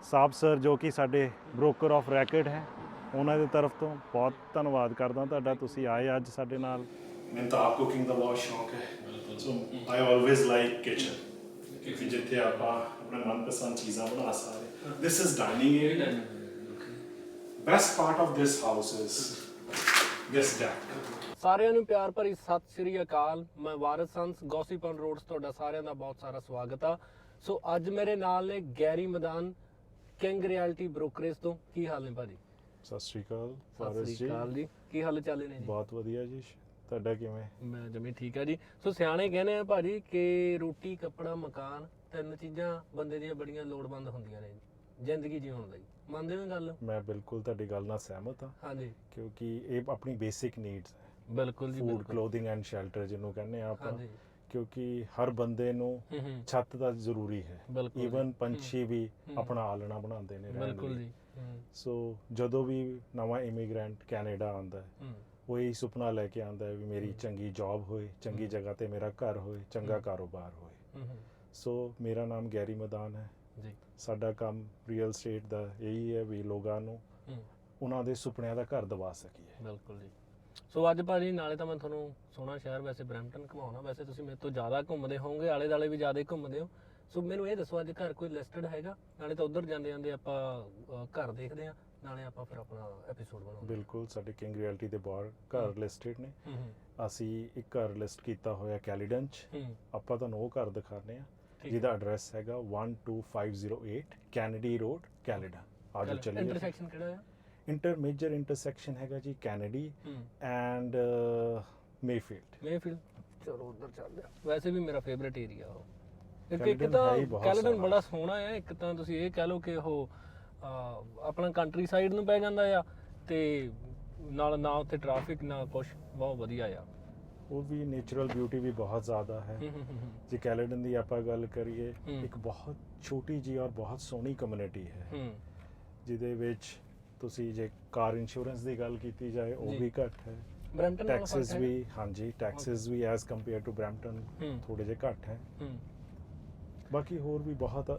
ਸਾਹਿਬ sir ਜੋ ਕਿ ਸਾਡੇ ਬ੍ਰੋਕਰ ਆਫ ਰੈਕਟ ਹੈ, ਉਹਨਾਂ ਦੀ ਤਰਫ ਤੋਂ ਬਹੁਤ ਧੰਨਵਾਦ ਕਰਦਾ ਤੁਹਾਡਾ, ਤੁਸੀਂ ਆਏ ਅੱਜ ਸਾਡੇ ਨਾਲ। ਮੈਨੂੰ ਤਾਂ ਆਪ ਕੁਕਿੰਗ ਦਾ ਬਹੁਤ ਸ਼ੌਕ ਹੈ, ਸੋ ਆਈ ਆਲਵੇਜ਼ ਲਾਈਕ ਕਿਚਨ, ਕਿਉਂਕਿ ਜਿੱਥੇ ਆਪਾਂ ਆਪਣੇ ਮਨਪਸੰਦ ਚੀਜ਼ਾਂ ਬਣਾ ਸਕਦੇ। This is dining area. Best part of this house is this deck. ਸਾਰਿਆਂ ਨੂੰ ਪਿਆਰ ਭਰੀ ਸਤਿ ਸ੍ਰੀ ਅਕਾਲ। ਮੈਂ ਵਾਰਿਸ ਸੰਸ ਗੌਸਿਪ ਔਨ ਰੋਡਸ, ਤੁਹਾਡਾ ਸਾਰਿਆਂ ਦਾ ਬਹੁਤ ਸਾਰਾ ਸਵਾਗਤ ਆ। ਸੋ ਅੱਜ ਮੇਰੇ ਨਾਲ ਨੇ ਗੈਰੀ ਮੈਦਾਨ, ਕਿੰਗ ਰਿਐਲਿਟੀ ਬ੍ਰੋਕਰੇਜ ਤੋਂ। ਕੀ ਹਾਲ ਨੇ ਭਾਜੀ? ਸਤਿ ਸ਼੍ਰੀ ਅਕਾਲ ਸਤਿ ਸ੍ਰੀ ਅਕਾਲ ਜੀ, ਕੀ ਹਾਲ ਚਾਲ ਨੇ ਜੀ? ਬਹੁਤ ਵਧੀਆ ਜੀ, ਤੁਹਾਡਾ ਕਿਵੇਂ? ਮੈਂ ਜਮੀ ਠੀਕ ਆ ਜੀ। ਸੋ ਸਿਆਣੇ ਕਹਿੰਦੇ ਆ ਭਾਜੀ ਕਿ ਰੋਟੀ, ਕੱਪੜਾ, ਮਕਾਨ, ਤਿੰਨ ਚੀਜ਼ਾਂ ਬੰਦੇ ਦੀਆਂ ਬੜੀਆਂ ਲੋੜਵੰਦ ਹੁੰਦੀਆਂ ਨੇ ਜ਼ਿੰਦਗੀ ਜਿਉਣ ਲਈ। ਮੰਨਦੇ ਹੋ ਗੱਲ? ਮੈਂ ਬਿਲਕੁਲ ਤੁਹਾਡੀ ਗੱਲ ਨਾਲ ਸਹਿਮਤ ਹਾਂ। ਹਾਂਜੀ, ਕਿਉਂਕਿ ਇਹ ਆਪਣੀ ਬੇਸਿਕ ਨੀਡਸ ਹੈ। ਬਿਲਕੁਲ ਜੀ, ਫੂਡ, ਕਲੋਥਿੰਗ ਐਂਡ ਸ਼ੈਲਟਰ ਜਿਹਨੂੰ ਕਹਿੰਦੇ ਆ ਆਪਾਂ, ਹਾਂਜੀ, ਕਿਉਂਕਿ ਹਰ ਬੰਦੇ ਨੂੰ ਛੱਤ ਦਾ ਜ਼ਰੂਰੀ ਹੈ। ਬਿਲਕੁਲ ਈਵਨ ਪੰਛੀ ਵੀ ਆਪਣਾ ਆਲਣਾ ਬਣਾਉਂਦੇ ਨੇ ਰਹਿਣ ਬਿਲਕੁਲ ਲਈ। ਜੀ। ਸੋ ਜਦੋਂ ਵੀ ਨਵਾਂ ਇਮੀਗ੍ਰੈਂਟ ਕੈਨੇਡਾ ਆਉਂਦਾ ਹੈ, ਉਹ ਇਹ ਸੁਪਨਾ ਲੈ ਕੇ ਆਉਂਦਾ ਹੈ ਵੀ ਮੇਰੀ ਚੰਗੀ ਜੌਬ ਹੋਏ, ਚੰਗੀ ਜਗ੍ਹਾ ਤੇ ਮੇਰਾ ਘਰ ਹੋਏ, ਚੰਗਾ ਕਾਰੋਬਾਰ ਹੋਏ। ਸੋ ਮੇਰਾ ਨਾਮ ਗੈਰੀ ਮੈਦਾਨ ਹੈ ਜੀ। ਸਾਡਾ ਕੰਮ ਰੀਅਲ ਸਟੇਟ ਦਾ ਇਹੀ ਹੈ ਵੀ ਲੋਕਾਂ ਨੂੰ ਉਹਨਾਂ ਦੇ ਸੁਪਨਿਆਂ ਦਾ ਘਰ ਦਿਵਾ ਸਕੀਏ। ਬਿਲਕੁਲ ਜੀ। ਸੋ ਅੱਜ ਭਾਜੀ ਨਾਲੇ ਤਾਂ ਮੈਂ ਤੁਹਾਨੂੰ ਸੋਹਣਾ ਸ਼ਹਿਰ ਵੈਸੇ ਬਰੈਂਪਟਨ ਘੁਮਾਉਣਾ, ਵੈਸੇ ਤੁਸੀਂ ਮੇਰੇ ਤੋਂ ਜ਼ਿਆਦਾ ਘੁੰਮਦੇ ਹੋਵੋਗੇ, ਆਲੇ ਦੁਆਲੇ ਵੀ ਜ਼ਿਆਦਾ ਘੁੰਮਦੇ ਹੋ। ਸੋ ਮੈਨੂੰ ਇਹ ਦੱਸੋ ਅੱਜ ਘਰ ਕੋਈ ਲਿਸਟਡ ਹੈਗਾ? ਨਾਲੇ ਤਾਂ ਉੱਧਰ ਜਾਂਦੇ ਜਾਂਦੇ ਆਪਾਂ ਘਰ ਦੇਖਦੇ ਹਾਂ, ਨਾਲੇ ਆਪਾਂ ਫਿਰ ਆਪਣਾ ਐਪੀਸੋਡ ਬਣਾਉਂਦੇ। ਬਿਲਕੁਲ, ਸਾਡੇ ਕਿੰਗ ਰਿਐਲਿਟੀ ਦੇ ਬਾਹਰ ਘਰ ਲਿਸਟਡ ਨੇ। ਅਸੀਂ ਇੱਕ ਘਰ ਲਿਸਟ ਕੀਤਾ ਹੋਇਆ ਕੈਲੀਡਨ 'ਚ, ਆਪਾਂ ਤੁਹਾਨੂੰ ਉਹ ਘਰ ਦਿਖਾਉਂਦੇ ਹਾਂ ਜਿਹਦਾ ਐਡਰੈਸ ਹੈਗਾ 12508 ਕੈਨੇਡੀ ਰੋਡ, ਕੈਨੇਡਾ। ਆਜੋ ਚੱਲੀਏ। ਇੰਟਰਸੈਕਸ਼ਨ ਕਿਹੜਾ ਹੈ? ਮੇਜਰ ਇੰਟਰਸੈਕਸ਼ਨ ਹੈਗਾ ਜੀ ਕੈਨੇਡੀ ਐਂਡ ਮੇਫੀਲਡ। ਚਲੋ ਉੱਧਰ ਚੱਲਦੇ ਆ। ਵੈਸੇ ਵੀ ਮੇਰਾ ਫੇਵਰਿਟ ਏਰੀਆ ਉਹ। ਇੱਕ ਕੈਲੀਡਨ ਤਾਂ ਹੈ ਹੀ ਬਹੁਤ ਕੈਲੀਡਨ ਸੋਹਣਾ। ਬੜਾ ਸੋਹਣਾ ਹੈ। ਇੱਕ ਤਾਂ ਤੁਸੀਂ ਇਹ ਕਹਿ ਲਓ ਕਿ ਉਹ ਆਪਣਾ ਕੰਟਰੀ ਸਾਈਡ ਨੂੰ ਪੈ ਜਾਂਦਾ ਆ, ਤੇ ਨਾਲ ਨਾ ਉੱਥੇ ਟ੍ਰੈਫਿਕ ਨਾ ਕੁਛ, ਬਹੁਤ ਵਧੀਆ ਆ। ਉਹ ਵੀ ਨੇਚਰਲ ਬਿਊਟੀ ਵੀ ਬਹੁਤ ਜ਼ਿਆਦਾ ਹੈ। ਜੇ ਕੈਲੀਡਨ ਦੀ ਆਪਾਂ ਗੱਲ ਕਰੀਏ, ਇੱਕ ਬਹੁਤ ਛੋਟੀ ਜਿਹੀ ਔਰ ਬਹੁਤ ਸੋਹਣੀ ਕਮਿਊਨਿਟੀ ਹੈ, ਜਿਹਦੇ ਵਿੱਚ ਤੁਸੀਂ ਜੇ ਕਾਰ ਇੰਸ਼ੋਰੈਂਸ ਦੀ ਗੱਲ ਕੀਤੀ ਜਾਏ ਉਹ ਵੀ ਘੱਟ ਹੈ। ਬਰੈਂਪਟਨ ਟੈਕਸਿਸ ਵੀ, ਹਾਂਜੀ ਟੈਕਸਿਸ ਵੀ ਐਜ਼ ਕੰਪੇਅਰ ਟੂ ਬਰੈਂਪਟਨ ਥੋੜੇ ਜਿਹੇ ਘੱਟ ਹੈ। ਬਾਕੀ ਹੋਰ ਵੀ ਬਹੁਤ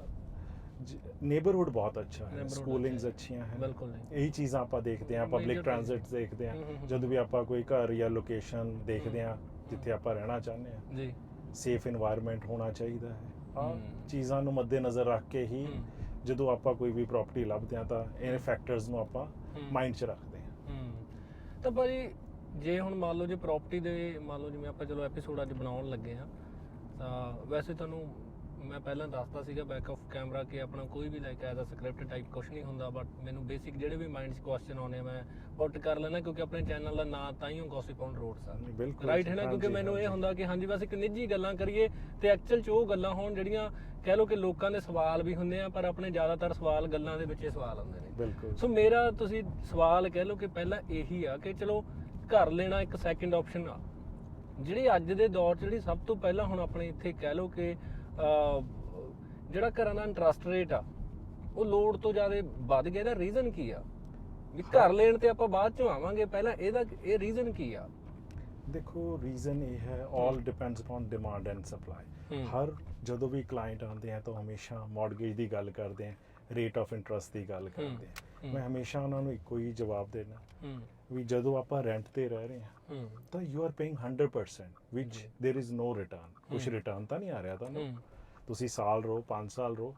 ਨੇਬਰਹੁੱਡ ਬਹੁਤ ਅੱਛਾ ਹੈ, ਸਕੂਲਿੰਗਸ ਅੱਛੀਆਂ ਹੈ। ਬਿਲਕੁਲ ਜੀ। ਇਹੀ ਚੀਜ਼ਾਂ ਆਪਾਂ ਦੇਖਦੇ ਹਾਂ, ਪਬਲਿਕ ਟ੍ਰਾਂਜ਼ਿਟ ਦੇਖਦੇ ਹਾਂ। ਜਦੋਂ ਵੀ ਆਪਾਂ ਕੋਈ ਘਰ ਜਾਂ ਲੋਕੇਸ਼ਨ ਦੇਖਦੇ ਹਾਂ ਜਿੱਥੇ ਆਪਾਂ ਰਹਿਣਾ ਚਾਹੁੰਦੇ ਹਾਂ ਜੀ, ਸੇਫ ਇਨਵਾਇਰਨਮੈਂਟ ਹੋਣਾ ਚਾਹੀਦਾ ਹੈ। ਆਹ ਚੀਜ਼ਾਂ ਨੂੰ ਮੱਦੇਨਜ਼ਰ ਰੱਖ ਕੇ ਹੀ ਜਦੋਂ ਆਪਾਂ ਕੋਈ ਵੀ ਪ੍ਰਾਪਰਟੀ ਲੱਭਦੇ ਹਾਂ ਤਾਂ ਇਹ ਫੈਕਟਰਸ ਨੂੰ ਆਪਾਂ ਮਾਈਂਡ 'ਚ ਰੱਖਦੇ ਹਾਂ। ਤਾਂ ਭਾਜੀ ਜੇ ਹੁਣ ਮੰਨ ਲਓ ਜੇ ਪ੍ਰਾਪਰਟੀ ਦੇ ਮੰਨ ਲਓ ਜਿਵੇਂ ਆਪਾਂ ਚਲੋ ਐਪੀਸੋਡ ਅੱਜ ਬਣਾਉਣ ਲੱਗੇ ਆ, ਤਾਂ ਵੈਸੇ ਤੁਹਾਨੂੰ ਮੈਂ ਪਹਿਲਾਂ ਦੱਸਦਾ ਸੀਗਾ ਬੈਕ ਆਫ ਕੈਮਰਾ ਕਿ ਆਪਣਾ ਕੋਈ ਵੀ like as a script type ਕੁਛ ਨਹੀਂ ਹੁੰਦਾ, ਬਟ ਮੈਨੂੰ ਬੇਸਿਕ ਜਿਹੜੇ ਵੀ ਮਾਈਂਡ 'ਚ ਕੁਐਸਚਨ ਆਉਂਦੇ ਆ ਮੈਂ ਪੁੱਟ ਕਰ ਲੈਣਾ, ਕਿਉਂਕਿ ਆਪਣੇ ਚੈਨਲ ਦਾ ਨਾਂ ਤਾਂ ਹੀ ਗੌਸਿਪ ਔਨ ਰੋਡਸ ਆ। ਬਿਲਕੁਲ ਰਾਈਟ ਹੈ ਨਾ? ਕਿਉਂਕਿ ਮੈਨੂੰ ਇਹ ਹੁੰਦਾ ਕਿ ਹਾਂਜੀ ਬਸ ਇੱਕ ਨਿੱਜੀ ਗੱਲਾਂ ਕਰੀਏ ਤੇ ਐਕਚੁਅਲ 'ਚ ਉਹ ਗੱਲਾਂ ਹੋਣ ਜਿਹੜੀਆਂ ਕਹਿ ਲਓ ਕਿ ਲੋਕਾਂ ਦੇ ਸਵਾਲ ਵੀ ਹੁੰਦੇ ਆ, ਪਰ ਆਪਣੇ ਜ਼ਿਆਦਾਤਰ ਸਵਾਲ ਗੱਲਾਂ ਦੇ ਵਿੱਚ ਹੀ ਸਵਾਲ ਆਉਂਦੇ ਨੇ। ਬਿਲਕੁਲ। ਸੋ ਮੇਰਾ ਤੁਸੀਂ ਸਵਾਲ ਕਹਿ ਲਓ ਕਿ ਪਹਿਲਾਂ ਇਹੀ ਆ ਕਿ ਚਲੋ ਘਰ ਲੈਣਾ ਇੱਕ ਸੈਕਿੰਡ ਆਪਸ਼ਨ ਆ, ਜਿਹੜੀ ਅੱਜ ਦੇ ਦੌਰ 'ਚ ਜਿਹੜੀ ਸਭ ਤੋਂ ਪਹਿਲਾਂ ਹੁਣ ਆਪਣੇ ਇੱਥੇ ਕਹਿ ਲਓ ਕਿ ਜਿਹੜਾ ਘਰਾਂ ਦਾ ਇੰਟਰਸਟ ਰੇਟ ਆ ਉਹ ਲੋੜ ਤੋਂ ਜ਼ਿਆਦਾ ਵੱਧ ਗਿਆ। ਇਹਦਾ ਰੀਜ਼ਨ ਕੀ ਆ? ਵੀ ਘਰ ਲੈਣ ਤੇ ਆਪਾਂ ਬਾਅਦ ਚੋਂ ਆਵਾਂਗੇ, ਪਹਿਲਾਂ ਇਹ ਰੀਜ਼ਨ ਕੀ ਆ? ਦੇਖੋ, ਰੀਜ਼ਨ ਇਹ ਹੈ all depends on demand and supply. ਹਰ ਜਦੋਂ ਵੀ ਕਲਾਇੰਟ ਆਉਂਦੇ ਆ ਤਾਂ ਹਮੇਸ਼ਾ ਮੌਰਗੇਜ ਦੀ ਗੱਲ ਕਰਦੇ ਆ, ਰੇਟ ਆਫ ਇੰਟਰਸਟ ਦੀ ਗੱਲ ਕਰਦੇ ਆ। ਮੈਂ ਹਮੇਸ਼ਾ ਉਹਨਾਂ ਨੂੰ ਇੱਕੋ ਹੀ ਜਵਾਬ ਦੇਣਾ ਵੀ ਜਦੋਂ ਆਪਾਂ ਰੈਂਟ ਤੇ ਰਹਿ ਰਹੇ ਹਾਂ ਤਾਂ ਯੂ ਆਰ ਪੇਇੰਗ 100% ਵਿਚ ਦੇਰ ਇਜ਼ ਨੋ ਰਿਟਰਨ। ਕੁਛ ਰਿਟਰਨ ਤਾਂ ਨਹੀਂ ਆ ਰਿਹਾ ਤੁਹਾਨੂੰ। ਤੁਸੀਂ ਸਾਲ ਰਹੋ, 5 ਸਾਲ ਰਹੋ,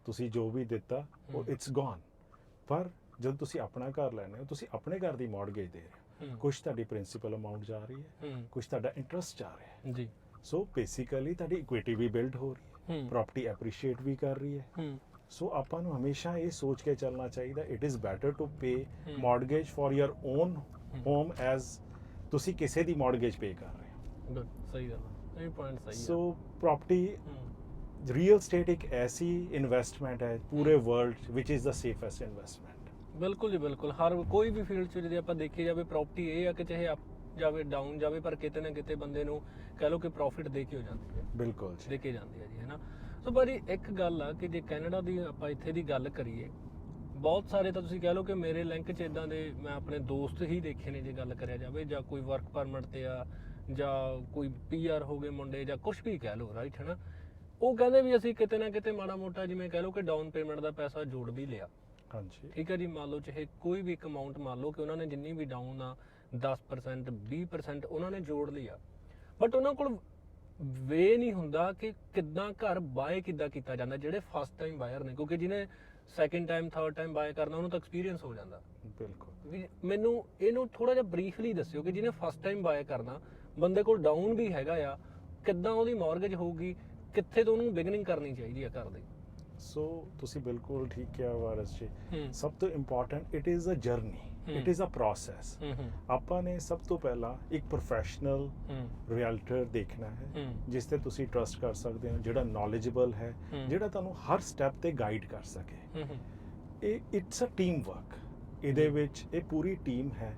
ਤੁਸੀਂ ਜੋ ਵੀ ਦਿੱਤਾ ਉਹ ਇਟਸ ਗੋਨ। ਪਰ ਜਦੋਂ ਤੁਸੀਂ ਆਪਣਾ ਘਰ ਲੈਣੇ ਹੋ, ਤੁਸੀਂ ਆਪਣੇ ਘਰ ਦੀ ਮੌਰਗੇਜ ਦੇ ਰਹੇ ਹੋ, ਕੁਛ ਤੁਹਾਡੀ ਪ੍ਰਿੰਸੀਪਲ ਅਮਾਊਂਟ ਜਾ ਰਹੀ ਹੈ, ਕੁਛ ਤੁਹਾਡਾ ਇੰਟਰਸਟ ਜਾ ਰਿਹਾ ਹੈ ਜੀ। ਸੋ ਬੇਸਿਕਲੀ ਤੁਹਾਡੀ ਇਕੁਇਟੀ ਵੀ ਬਿਲਡ ਹੋ ਰਹੀ ਹੈ, ਪ੍ਰਾਪਰਟੀ ਐਪਰੀਸ਼ੀਏਟ ਵੀ ਕਰ ਰਹੀ ਹੈ। ਸੋ ਆਪਾਂ ਨੂੰ ਹਮੇਸ਼ਾ ਇਹ ਸੋਚ ਕੇ ਚੱਲਣਾ ਚਾਹੀਦਾ it is better to pay mortgage for your own home as ਤੁਸੀਂ ਕਿਸੇ ਦੀ ਮੌਰਗੇਜ ਪੇ ਕਰ ਰਹੇ ਹੋ। ਸਹੀ ਗੱਲ ਹੈ, ਇਹ ਪੁਆਇੰਟ ਸਹੀ ਹੈ। ਸੋ ਪ੍ਰਾਪਰਟੀ ਰੀਅਲ ਸਟੇਟ ਇੱਕ ਐਸੀ ਇਨਵੈਸਟਮੈਂਟ ਹੈ ਪੂਰੇ world which is the safest investment. ਬਿਲਕੁਲ ਜੀ, ਬਿਲਕੁਲ। ਹਰ ਕੋਈ ਵੀ ਫੀਲਡ 'ਚ ਜੇ ਆਪਾਂ ਦੇਖੀ ਜਾਵੇ ਪ੍ਰਾਪਰਟੀ ਇਹ ਆ ਕਿ ਚਾਹੇ ਅਪ ਜਾਵੇ ਡਾਊਨ ਜਾਵੇ, ਪਰ ਕਿਤੇ ਨਾ ਕਿਤੇ ਬੰਦੇ ਨੂੰ ਕਹਿ ਲਓ ਕਿ ਪ੍ਰੋਫਿਟ ਦੇ ਕੇ ਹੋ ਜਾਂਦੀ ਹੈ। ਬਿਲਕੁਲ ਦੇ ਕੇ ਜਾਂਦੀ ਹੈ ਜੀ, ਹੈ ਨਾ? ਸੋ ਭਾਜੀ ਇੱਕ ਗੱਲ ਆ ਕਿ ਜੇ ਕੈਨੇਡਾ ਦੀ ਆਪਾਂ ਇੱਥੇ ਦੀ ਗੱਲ ਕਰੀਏ, ਬਹੁਤ ਸਾਰੇ ਤਾਂ ਤੁਸੀਂ ਕਹਿ ਲਓ ਕਿ ਮੇਰੇ ਲਿੰਕ 'ਚ ਇਦਾਂ ਦੇ ਮੈਂ ਆਪਣੇ ਦੋਸਤ ਹੀ ਦੇਖੇ ਨੇ, ਜੇ ਗੱਲ ਕਰਿਆ ਜਾਵੇ, ਜਾਂ ਕੋਈ ਵਰਕ ਪਰਮਿਟ ਤੇ ਆ, ਜਾਂ ਕੋਈ PR ਹੋ ਗਏ ਮੁੰਡੇ, ਜਾਂ ਕੁਛ ਵੀ ਕਹਿ ਲਓ, ਰਾਈਟ ਹੈ ਨਾ? ਉਹ ਕਹਿੰਦੇ ਵੀ ਅਸੀਂ ਕਿਤੇ ਨਾ ਕਿਤੇ ਮਾੜਾ ਮੋਟਾ ਜਿਵੇਂ ਕਹਿ ਲਓ ਕਿ ਡਾਊਨ ਪੇਮੈਂਟ ਦਾ ਪੈਸਾ ਜੋੜ ਵੀ ਲਿਆ। ਹਾਂਜੀ ਠੀਕ ਹੈ ਜੀ, ਮੰਨ ਲਓ ਚਾਹੇ ਕੋਈ ਵੀ ਇੱਕ ਅਮਾਉਂਟ ਮੰਨ ਲਓ ਕਿ ਉਹਨਾਂ ਨੇ ਜਿੰਨੀ ਵੀ ਡਾਊਨ ਆ 10% 20% ਉਹਨਾਂ ਨੇ ਜੋੜ ਲਿਆ, ਬਟ ਉਹਨਾਂ ਕੋਲ ਵੇ ਨਹੀਂ ਹੁੰਦਾ ਕਿ ਕਿੱਦਾਂ ਘਰ ਬਾਏ ਕਿੱਦਾਂ ਕੀਤਾ ਜਾਂਦਾ ਜਿਹੜੇ ਫਸਟ ਟਾਈਮ ਬਾਇਰ ਨੇ, ਕਿਉਂਕਿ ਜਿਹਨੇ second time third time buy ਕਰਨਾ ਉਹਨੂੰ ਤਾਂ ਐਕਸਪੀਰੀਅੰਸ ਹੋ ਜਾਂਦਾ। ਬਿਲਕੁਲ। ਵੀ ਮੈਨੂੰ ਇਹਨੂੰ ਥੋੜਾ ਜਿਹਾ ਬਰੀਫਲੀ ਦੱਸਿਓ ਕਿ ਜਿਹਨੇ ਫਸਟ ਟਾਈਮ ਬਾਏ ਕਰਨਾ, ਬੰਦੇ ਕੋਲ ਡਾਊਨ ਵੀ ਹੈਗਾ ਆ, ਕਿੱਦਾਂ ਉਹਦੀ ਮਾਰਗੇਜ ਹੋਊਗੀ, ਕਿੱਥੇ ਤੋਂ ਉਹਨੂੰ ਬਿਗਨਿੰਗ ਕਰਨੀ ਚਾਹੀਦੀ ਆ ਘਰ ਦੀ। ਸੋ ਤੁਸੀਂ ਬਿਲਕੁਲ ਠੀਕ ਕਿਹਾ ਵਾਰਸ ਜੀ। ਹੂੰ ਸਭ ਤੋਂ important it is a journey, it is a process. ਆਪਾਂ ਨੇ ਸਭ ਤੋਂ ਪਹਿਲਾਂ ਇੱਕ ਪ੍ਰੋਫੈਸ਼ਨਲ ਰੀਅਲਟਰ ਦੇਖਣਾ ਹੈ ਜਿਸ ਤੇ ਤੁਸੀਂ ਟਰਸਟ ਕਰ ਸਕਦੇ ਹੋ, ਜਿਹੜਾ ਨੌਲੇਜੇਬਲ ਹੈ, ਜਿਹੜਾ ਤੁਹਾਨੂੰ ਹਰ ਸਟੈਪ ਤੇ ਗਾਈਡ ਕਰ ਸਕੇ। ਇਹ ਇਟਸ ਅ ਟੀਮ ਵਰਕ, ਇਹਦੇ ਵਿੱਚ ਇਹ ਪੂਰੀ ਟੀਮ ਹੈ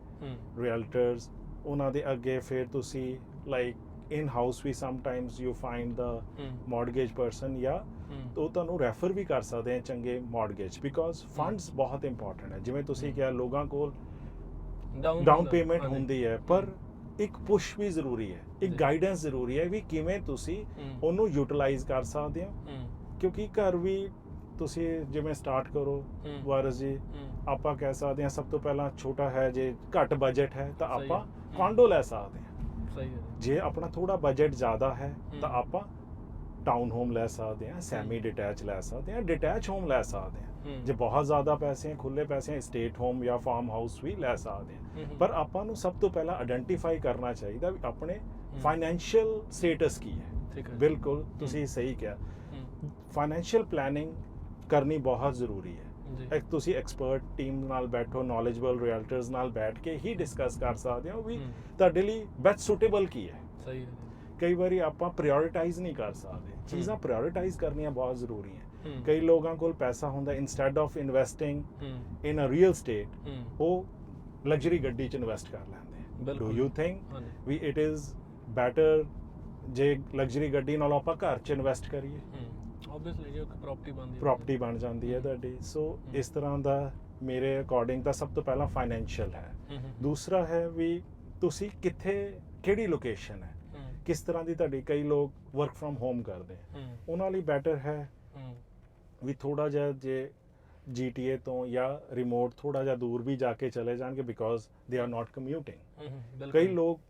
ਰੀਅਲਟਰਸ, ਉਹਨਾਂ ਦੇ ਅੱਗੇ ਫਿਰ ਤੁਸੀਂ ਲਾਈਕ in house ਵੀ sometimes you find the mortgage person ਜਾਂ ਉਹ ਤੁਹਾਨੂੰ ਰੈਫਰ ਵੀ ਕਰ ਸਕਦੇ ਆ ਚੰਗੇ mortgage, because funds ਬਹੁਤ ਇੰਪੋਰਟੈਂਟ ਹੈ। ਜਿਵੇਂ ਤੁਸੀਂ ਕਿਹਾ ਲੋਕਾਂ ਕੋਲ ਡਾਊਨ ਪੇਮੈਂਟ ਹੁੰਦੀ ਹੈ, ਪਰ ਇੱਕ ਪੁਸ਼ ਵੀ ਜ਼ਰੂਰੀ ਹੈ, ਇੱਕ ਗਾਈਡੈਂਸ ਜ਼ਰੂਰੀ ਹੈ ਵੀ ਕਿਵੇਂ ਤੁਸੀਂ ਉਹਨੂੰ ਯੂਟਿਲਾਈਜ਼ ਕਰ ਸਕਦੇ ਹੋ। ਕਿਉਂਕਿ ਘਰ ਵੀ ਤੁਸੀਂ ਜਿਵੇਂ ਸਟਾਰਟ ਕਰੋ ਵਾਰਸ ਜੀ, ਆਪਾਂ ਕਹਿ ਸਕਦੇ ਹਾਂ ਸਭ ਤੋਂ ਪਹਿਲਾਂ ਛੋਟਾ ਹੈ, ਜੇ ਘੱਟ ਬਜਟ ਹੈ ਤਾਂ ਆਪਾਂ ਕੌਂਡੋ ਲੈ ਸਕਦੇ ਹਾਂ। ਸਹੀ ਹੈ। ਜੇ ਆਪਣਾ ਥੋੜਾ ਬਜਟ ਜ਼ਿਆਦਾ ਹੈ ਤਾਂ ਆਪਾਂ ਟਾਊਨ ਹੋਮ ਲੈ ਸਕਦੇ ਹਾਂ, ਸੈਮੀ ਡਿਟੈਚ ਲੈ ਸਕਦੇ ਹਾਂ, ਡਿਟੈਚ ਹੋਮ ਲੈ ਸਕਦੇ ਹਾਂ। ਜੇ ਬਹੁਤ ਜ਼ਿਆਦਾ ਪੈਸੇ ਹੈ, ਖੁੱਲੇ ਪੈਸੇ ਹੈ, ਸਟੇਟ ਹੋਮ ਜਾਂ ਫਾਰਮ ਹਾਊਸ ਵੀ ਲੈ ਸਕਦੇ ਹਾਂ। ਪਰ ਆਪਾਂ ਨੂੰ ਸਭ ਤੋਂ ਪਹਿਲਾਂ ਆਇਡੈਂਟੀਫਾਈ ਕਰਨਾ ਚਾਹੀਦਾ ਵੀ ਆਪਣੇ ਫਾਈਨੈਂਸ਼ੀਅਲ ਸਟੇਟਸ ਕੀ ਹੈ। ਬਿਲਕੁਲ ਤੁਸੀਂ ਸਹੀ ਕਿਹਾ, ਫਾਈਨੈਂਸ਼ੀਅਲ ਪਲੈਨਿੰਗ ਕਰਨੀ ਬਹੁਤ ਜ਼ਰੂਰੀ ਹੈ। ਇੱਕ ਤੁਸੀਂ ਐਕਸਪਰਟ ਟੀਮ ਨਾਲ ਬੈਠੋ, ਨੌਲੇਜੇਬਲ ਰੀਅਲਟਰਸ ਨਾਲ ਬੈਠ ਕੇ ਹੀ ਡਿਸਕਸ ਕਰ ਸਕਦੇ ਹੋ ਵੀ ਤੁਹਾਡੇ ਲਈ ਬੈਸਟ ਸੁਟੇਬਲ ਕੀ ਹੈ। ਸਹੀ ਹੈ। ਕਈ ਵਾਰੀ ਆਪਾਂ ਪ੍ਰਾਇੋਰਟਾਈਜ਼ ਨਹੀਂ ਕਰ ਸਕਦੇ, ਚੀਜ਼ਾਂ ਪ੍ਰਾਇੋਰਟਾਈਜ਼ ਕਰਨੀਆਂ ਬਹੁਤ ਜ਼ਰੂਰੀ ਹੈ। ਕਈ ਲੋਕਾਂ ਕੋਲ ਪੈਸਾ ਹੁੰਦਾ, instead of investing in a real estate ਉਹ ਲਗਜ਼ਰੀ ਗੱਡੀ 'ਚ ਇਨਵੈਸਟ ਕਰ ਲੈਂਦੇ। Do you think we it is better ਜੇ ਲਗਜ਼ਰੀ ਗੱਡੀ ਨਾਲੋਂ ਆਪਾਂ ਘਰ 'ਚ ਇਨਵੈਸਟ ਕਰੀਏ? ਆਬਵੀਅਸਲੀ ਜੇ ਪ੍ਰਾਪਰਟੀ ਬਣ ਜਾਂਦੀ ਹੈ ਤੁਹਾਡੀ। ਸੋ ਇਸ ਤਰ੍ਹਾਂ ਦਾ ਮੇਰੇ ਅਕੋਰਡਿੰਗ ਤਾਂ ਸਭ ਤੋਂ ਪਹਿਲਾਂ ਫਾਈਨੈਂਸ਼ੀਅਲ ਹੈ। ਦੂਸਰਾ ਹੈ ਵੀ ਤੁਸੀਂ ਕਿੱਥੇ, ਕਿਹੜੀ ਲੋਕੇਸ਼ਨ ਹੈ, ਕਿਸ ਤਰ੍ਹਾਂ ਦੀ ਤੁਹਾਡੀ। ਕਈ ਲੋਕ ਵਰਕ ਫਰੋਮ ਹੋਮ ਕਰਦੇ, ਉਹਨਾਂ ਲਈ ਬੈਟਰ ਹੈ ਵੀ ਥੋੜਾ ਜਿਹਾ ਜੇ GTA ਤੋਂ ਜਾਂ ਰਿਮੋਟ ਥੋੜਾ ਜਿਹਾ ਦੂਰ ਵੀ ਜਾ ਕੇ ਚਲੇ ਜਾਣਗੇ, because they are not computing. ਕਈ ਲੋਕ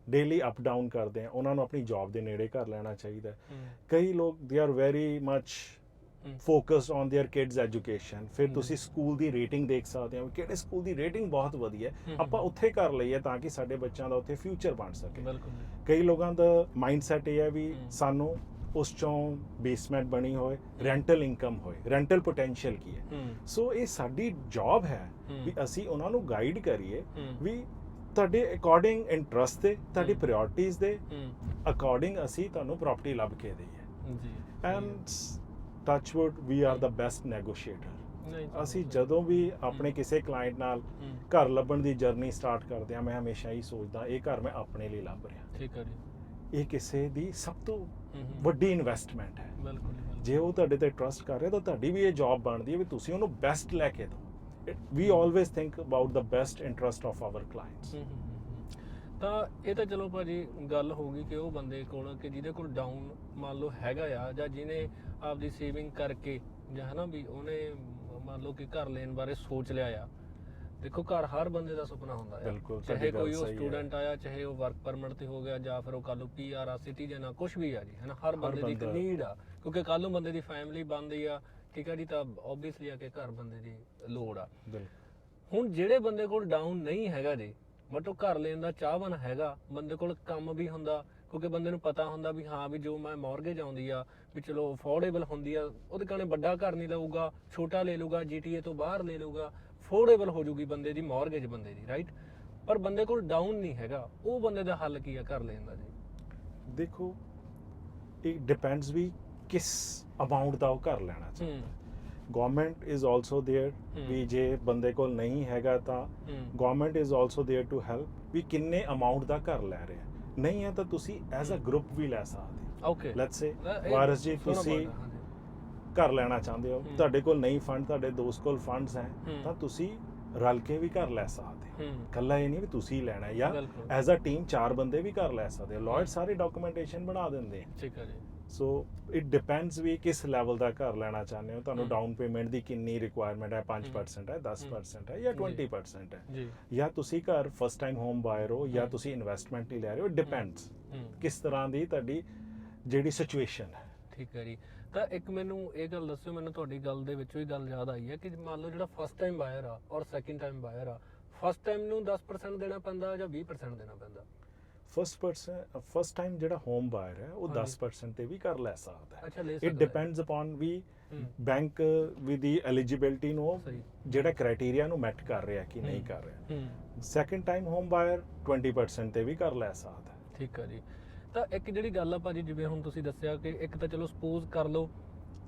ਡੇਲੀ ਅਪ ਡਾਊਨ ਕਰਦੇ ਆ, ਉਹਨਾਂ ਨੂੰ ਆਪਣੀ ਜੌਬ ਦੇ ਨੇੜੇ ਘਰ ਲੈਣਾ ਚਾਹੀਦਾ। ਕਈ ਲੋਕ they are very much focused on their kids education. ਫਿਰ ਤੁਸੀਂ ਸਕੂਲ ਦੀ ਰੇਟਿੰਗ ਦੇਖ ਸਕਦੇ ਹੋ, ਕਿਹੜੇ ਸਕੂਲ ਦੀ ਰੇਟਿੰਗ ਬਹੁਤ ਵਧੀਆ, ਆਪਾਂ ਉੱਥੇ ਕਰ ਲਈਏ ਤਾਂ ਕਿ ਸਾਡੇ ਬੱਚਿਆਂ ਦਾ ਉੱਥੇ ਫਿਊਚਰ ਬਣ ਸਕੇ। ਕਈ ਲੋਕਾਂ ਦਾ ਮਾਈਂਡਸੈਟ ਇਹ ਹੈ ਵੀ ਸਾਨੂੰ ਉਸ ਚੋਂ ਬੇਸਮੈਂਟ ਬਣੀ ਹੋਏ, ਰੈਂਟਲ ਇਨਕਮ ਹੋਏ, ਰੈਂਟਲ ਪੋਟੈਂਸ਼ੀਅਲ ਕੀ ਹੈ। ਸੋ ਇਹ ਸਾਡੀ ਜੌਬ ਹੈ ਵੀ ਅਸੀਂ ਉਹਨਾਂ ਨੂੰ ਗਾਈਡ ਕਰੀਏ ਵੀ ਤੁਹਾਡੇ ਅਕੋਰਡਿੰਗ ਇੰਟਰਸਟ ਦੇ, ਤੁਹਾਡੀ ਪ੍ਰਾਇੋਰਟੀਜ਼ ਦੇ ਅਕੋਰਡਿੰਗ ਅਸੀਂ ਤੁਹਾਨੂੰ ਪ੍ਰਾਪਰਟੀ ਲੱਭ ਕੇ ਦਈਏ। And touchwood we are the best negotiator. ਅਸੀਂ ਜਦੋਂ ਵੀ ਆਪਣੇ ਕਿਸੇ ਕਲਾਇੰਟ ਨਾਲ ਘਰ ਲੱਭਣ ਦੀ ਜਰਨੀ ਸਟਾਰਟ ਕਰਦੇ ਹਾਂ, ਮੈਂ ਹਮੇਸ਼ਾ ਹੀ ਸੋਚਦਾ ਇਹ ਘਰ ਮੈਂ ਆਪਣੇ ਲਈ ਲੱਭ ਰਿਹਾ। ਠੀਕ ਹੈ ਜੀ। ਇਹ ਕਿਸੇ ਦੀ ਸਭ ਤੋਂ ਵੱਡੀ ਇਨਵੈਸਟਮੈਂਟ ਹੈ। ਜੇ ਉਹ ਤੁਹਾਡੇ ਤੇ ਟਰਸਟ ਕਰ ਰਿਹਾ ਤਾਂ ਤੁਹਾਡੀ ਵੀ ਇਹ ਜੌਬ ਬਣਦੀ ਹੈ ਵੀ ਤੁਸੀਂ ਉਹਨੂੰ ਬੈਸਟ ਲੈ ਕੇ ਦਿਓ। We always think about the best interest of our clients. ਤਾਂ ਇਹ ਤਾਂ ਚਲੋ ਭਾਜੀ ਗੱਲ ਹੋ ਗਈ ਕਿ ਉਹ ਬੰਦੇ ਕੋਲ ਕਿ ਜਿਹਦੇ ਕੋਲ ਡਾਊਨ ਮੰਨ ਲਓ ਹੈਗਾ ਆ, ਜਾਂ ਜਿਹਨੇ ਆਪਦੀ ਸੇਵਿੰਗ ਕਰਕੇ ਜਾਂ ਹੈ ਨਾ ਵੀ ਉਹਨੇ ਮੰਨ ਲਓ ਕਿ ਘਰ ਲੈਣ ਬਾਰੇ ਸੋਚ ਲਿਆ ਆ। ਦੇਖੋ ਘਰ ਹਰ ਬੰਦੇ ਦਾ ਸੁਪਨਾ ਹੁੰਦਾ ਹੈ, ਚਾਹੇ ਕੋਈ ਉਹ ਸਟੂਡੈਂਟ ਆਇਆ, ਚਾਹੇ ਉਹ ਵਰਕ ਪਰਮਿਟ ਤੇ ਹੋ ਗਿਆ, ਜਾਂ ਫਿਰ ਉਹ ਕੱਲ ਨੂੰ PR ਆ, ਸਿਟੀਜ਼ਨ ਆ, ਕੁਝ ਵੀ ਆ ਜੀ, ਹੈ ਨਾ। ਹਰ ਬੰਦੇ ਦੀ ਇੱਕ ਨੀਡ ਆ, ਕਿਉਂਕਿ ਕੱਲ ਨੂੰ ਬੰਦੇ ਦੀ ਫੈਮਿਲੀ ਬਣਦੀ ਆ, ਠੀਕ ਹੈ ਜੀ, ਤਾਂ ਆਬਵੀਅਸਲੀ ਆ ਕਿ ਘਰ ਬੰਦੇ ਦੀ ਲੋੜ ਆ। ਹੁਣ ਜਿਹੜੇ ਬੰਦੇ ਕੋਲ ਡਾਊਨ ਨਹੀਂ ਹੈਗਾ ਜੀ, ਬਟ ਉਹ ਘਰ ਲੈਣ ਦਾ ਚਾਹਵਾਨ ਹੈਗਾ, ਬੰਦੇ ਕੋਲ ਕੰਮ ਵੀ ਹੁੰਦਾ, ਕਿਉਂਕਿ ਬੰਦੇ ਨੂੰ ਪਤਾ ਹੁੰਦਾ ਵੀ ਹਾਂ ਵੀ ਜੋ ਮੈਂ ਮੌਰਗੇਜ ਆਉਂਦੀ ਆ ਵੀ ਚਲੋ ਅਫੋਰਡੇਬਲ ਹੁੰਦੀ ਆ, ਉਹਦੇ ਕਾਰਨ ਵੱਡਾ ਘਰ ਨਹੀਂ ਲਊਗਾ, ਛੋਟਾ ਲੈ ਲਊਗਾ, GTA ਤੋਂ ਬਾਹਰ ਲੈ ਲਊਗਾ, ਅਫੋਰਡੇਬਲ ਹੋ ਜੂਗੀ ਬੰਦੇ ਦੀ ਮੌਰਗੇਜ ਬੰਦੇ ਦੀ, ਰਾਈਟ। ਪਰ ਬੰਦੇ ਕੋਲ ਡਾਊਨ ਨਹੀਂ ਹੈਗਾ, ਉਹ ਬੰਦੇ ਦਾ ਹੱਲ ਕੀ ਆ ਘਰ ਲੈਣ ਦਾ ਜੀ? ਦੇਖੋ ਇਹ ਡਿਪੈਂਡਸ ਵੀ ਕਿਸ ਅਮਾਉਂਟ ਦਾ ਉਹ ਘਰ ਲੈਣਾ ਚਾਹੁੰਦਾ। ਗਵਰਨਮੈਂਟ ਇਜ਼ ਆਲਸੋ देयर ਵੀ ਜੇ ਬੰਦੇ ਕੋਲ ਨਹੀਂ ਹੈਗਾ ਤਾਂ government is also there to help ਵੀ ਕਿੰਨੇ ਅਮਾਉਂਟ ਦਾ ਘਰ ਲੈ ਰਿਹਾ। ਨਹੀਂ ਹੈ ਤਾਂ ਤੁਸੀਂ ਐਜ਼ ਅ ਗਰੁੱਪ ਵੀ ਲੈ ਸਕਦੇ। ਓਕੇ, ਲੈਟਸ ਸੇ ਵਾਰਸ ਜੀ ਤੁਸੀਂ ਘਰ ਲੈਣਾ ਚਾਹੁੰਦੇ ਹੋ, ਤੁਹਾਡੇ ਕੋਲ ਨਹੀਂ ਫੰਡ, ਤੁਹਾਡੇ ਦੋਸਤ ਕੋਲ ਫੰਡਸ ਹੈ, ਤਾਂ ਤੁਸੀਂ ਰਲ ਕੇ ਵੀ ਘਰ ਲੈ ਸਕਦੇ ਹੋ। ਇਕੱਲਾ ਇਹ ਨਹੀਂ ਵੀ ਤੁਸੀਂ ਲੈਣਾ ਹੈ, ਜਾਂ ਐਜ਼ ਅ ਟੀਮ 4 ਬੰਦੇ ਵੀ ਘਰ ਲੈ ਸਕਦੇ ਹੋ। ਲਾਇਰ ਸਾਰੇ ਡਾਕੂਮੈਂਟੇਸ਼ਨ ਬਣਾ ਦਿੰਦੇ ਆ। ਠੀਕ ਹੈ ਜੀ। ਸੋ ਇਟ ਡਿਪੈਂਡਸ ਵੀ ਕਿਸ ਲੈਵਲ ਦਾ ਘਰ ਲੈਣਾ ਚਾਹੁੰਦੇ ਹੋ, ਤੁਹਾਨੂੰ ਹਮ। ਡਾਊਨ ਪੇਮੈਂਟ ਦੀ ਕਿੰਨੀ ਰਿਕੁਆਇਰਮੈਂਟ ਹੈ, 5% ਹੈ, 10% ਹੈ ਜਾਂ ਜੀ। 20% ਹੈ, ਜੀ ਜਾਂ ਤੁਸੀਂ ਘਰ ਫਸਟ ਟਾਈਮ ਹੋਮ ਬਾਇਰ ਹੋ ਜਾਂ ਹਮ। ਤੁਸੀਂ ਇਨਵੈਸਟਮੈਂਟ ਲਈ ਲੈ ਰਹੇ ਹੋ, ਡਿਪੈਂਡਸ ਹੂੰ ਕਿਸ ਤਰ੍ਹਾਂ ਦੀ ਤੁਹਾਡੀ ਜਿਹੜੀ ਸਿਚੁਏਸ਼ਨ ਹੈ। ਠੀਕ ਹੈ ਜੀ। ਤਾਂ ਇੱਕ ਮੈਨੂੰ ਇਹ ਗੱਲ ਦੱਸਿਓ, ਮੈਨੂੰ ਤੁਹਾਡੀ ਗੱਲ ਦੇ ਵਿੱਚੋਂ ਹੀ ਗੱਲ ਯਾਦ ਆਈ ਹੈ ਕਿ ਮੰਨ ਲਓ ਜਿਹੜਾ ਫਸਟ ਟਾਈਮ ਬਾਇਰ ਆ ਔਰ ਸੈਕਿੰਡ ਟਾਈਮ ਬਾਇਰ ਆ, ਫਸਟ ਟਾਈਮ ਨੂੰ 10% ਦੇਣਾ ਪੈਂਦਾ ਜਾਂ 20% ਦੇਣਾ ਪੈਂਦਾ? ਫਸਟ ਟਾਈਮ ਜਿਹੜਾ ਹੋਮ ਬਾਇਰ ਹੈ ਉਹ ਹਾਂਜੀ। 10% ਤੇ ਵੀ ਕਰ ਲੈ ਸਕਦਾ ਹੈ। ਅੱਛਾ, ਲੈ ਇਟ ਸਕਦਾ ਹੈ। ਡਿਪੈਂਡਸ ਅਪਨ ਵੀ ਹੂੰ। ਬੈਂਕ ਵਿਦ ਦੀ ਐਲੀਜੀਬਿਲਟੀ ਨੂੰ ਸਹੀ। ਜਿਹੜਾ ਕ੍ਰਾਈਟੇਰੀਆ ਨੂੰ ਮੈਟ ਕਰ ਰਿਹਾ ਕਿ ਨਹੀਂ ਹੂੰ। ਕਰ ਰਿਹਾ। ਹੂੰ। ਸੈਕਿੰਡ ਟਾਈਮ ਹੋਮ ਬਾਇਰ 20% ਤੇ ਵੀ ਕਰ ਲੈ ਸਕਦਾ ਹੈ। ਠੀਕ ਹੈ ਜੀ। ਤਾਂ ਇੱਕ ਜਿਹੜੀ ਗੱਲ ਆ ਭਾਜੀ, ਜਿਵੇਂ ਹੁਣ ਤੁਸੀਂ ਦੱਸਿਆ ਕਿ ਇੱਕ ਤਾਂ ਚਲੋ ਸਪੋਜ਼ ਕਰ ਲਓ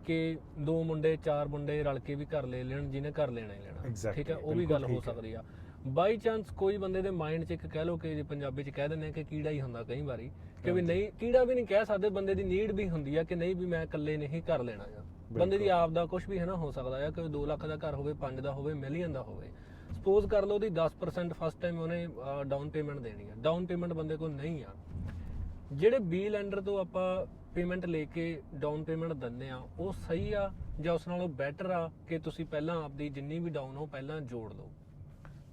ਕਿ 2 ਮੁੰਡੇ 4 ਮੁੰਡੇ ਰਲ ਕੇ ਵੀ ਘਰ ਲੈ ਲੈਣ, ਜਿਹਨੇ ਘਰ ਲੈਣਾ ਹੀ ਲੈਣਾ। Exactly, ਠੀਕ ਹੈ, ਉਹ ਵੀ ਬਿਲਕੁਲ ਗੱਲ ਹੋ ਠੀਕ ਹੈ। ਸਕਦੀ ਆ। ਬਾਈ ਚਾਂਸ ਕੋਈ ਬੰਦੇ ਦੇ ਮਾਈਂਡ 'ਚ ਇੱਕ ਕਹਿ ਲਓ ਕਿ ਜੇ ਪੰਜਾਬੀ 'ਚ ਕਹਿ ਦਿੰਦੇ ਆ ਕਿ ਕੀੜਾ ਹੀ ਹੁੰਦਾ ਕਈ ਵਾਰੀ, ਕਿ ਵੀ ਹਾਂਜੀ। ਨਹੀਂ ਕੀੜਾ ਵੀ ਨਹੀਂ ਕਹਿ ਸਕਦੇ, ਬੰਦੇ ਦੀ ਨੀਡ ਵੀ ਹੁੰਦੀ ਆ ਕਿ ਨਹੀਂ ਵੀ ਮੈਂ ਇਕੱਲੇ ਨਹੀਂ ਘਰ ਲੈਣਾ ਆ। ਬੰਦੇ ਦੀ ਬਿਲਕੁਲ। ਆਪ ਦਾ ਕੁਝ ਵੀ ਹੈ ਨਾ ਹੋ ਸਕਦਾ ਆ ਕਿ 2 ਲੱਖ ਦਾ ਘਰ ਹੋਵੇ, 5 ਦਾ ਹੋਵੇ, ਮਿਲੀਅਨ ਦਾ ਹੋਵੇ। ਸਪੋਜ਼ ਕਰ ਲਓ ਉਹਦੀ 10% ਫਸਟ ਟਾਈਮ ਉਹਨੇ ਡਾਊਨ ਪੇਮੈਂਟ ਦੇਣੀ ਆ। ਡਾਊਨ ਪੇਮੈਂਟ ਬੰਦੇ ਕੋਲ ਨਹੀਂ ਆ। ਜਿਹੜੇ ਬੀ ਲੈਂਡਰ ਤੋਂ ਆਪਾਂ ਪੇਮੈਂਟ ਲੈ ਕੇ ਡਾਊਨ ਪੇਮੈਂਟ ਦਿੰਦੇ ਆ, ਉਹ ਸਹੀ ਆ ਜਾਂ ਉਸ ਨਾਲੋਂ ਬੈਟਰ ਆ ਕਿ ਤੁਸੀਂ ਪਹਿਲਾਂ ਆਪਦੀ ਜਿੰਨੀ ਵੀ ਡਾਊਨ ਹੋ ਪਹਿਲਾਂ ਜੋੜ ਲਓ?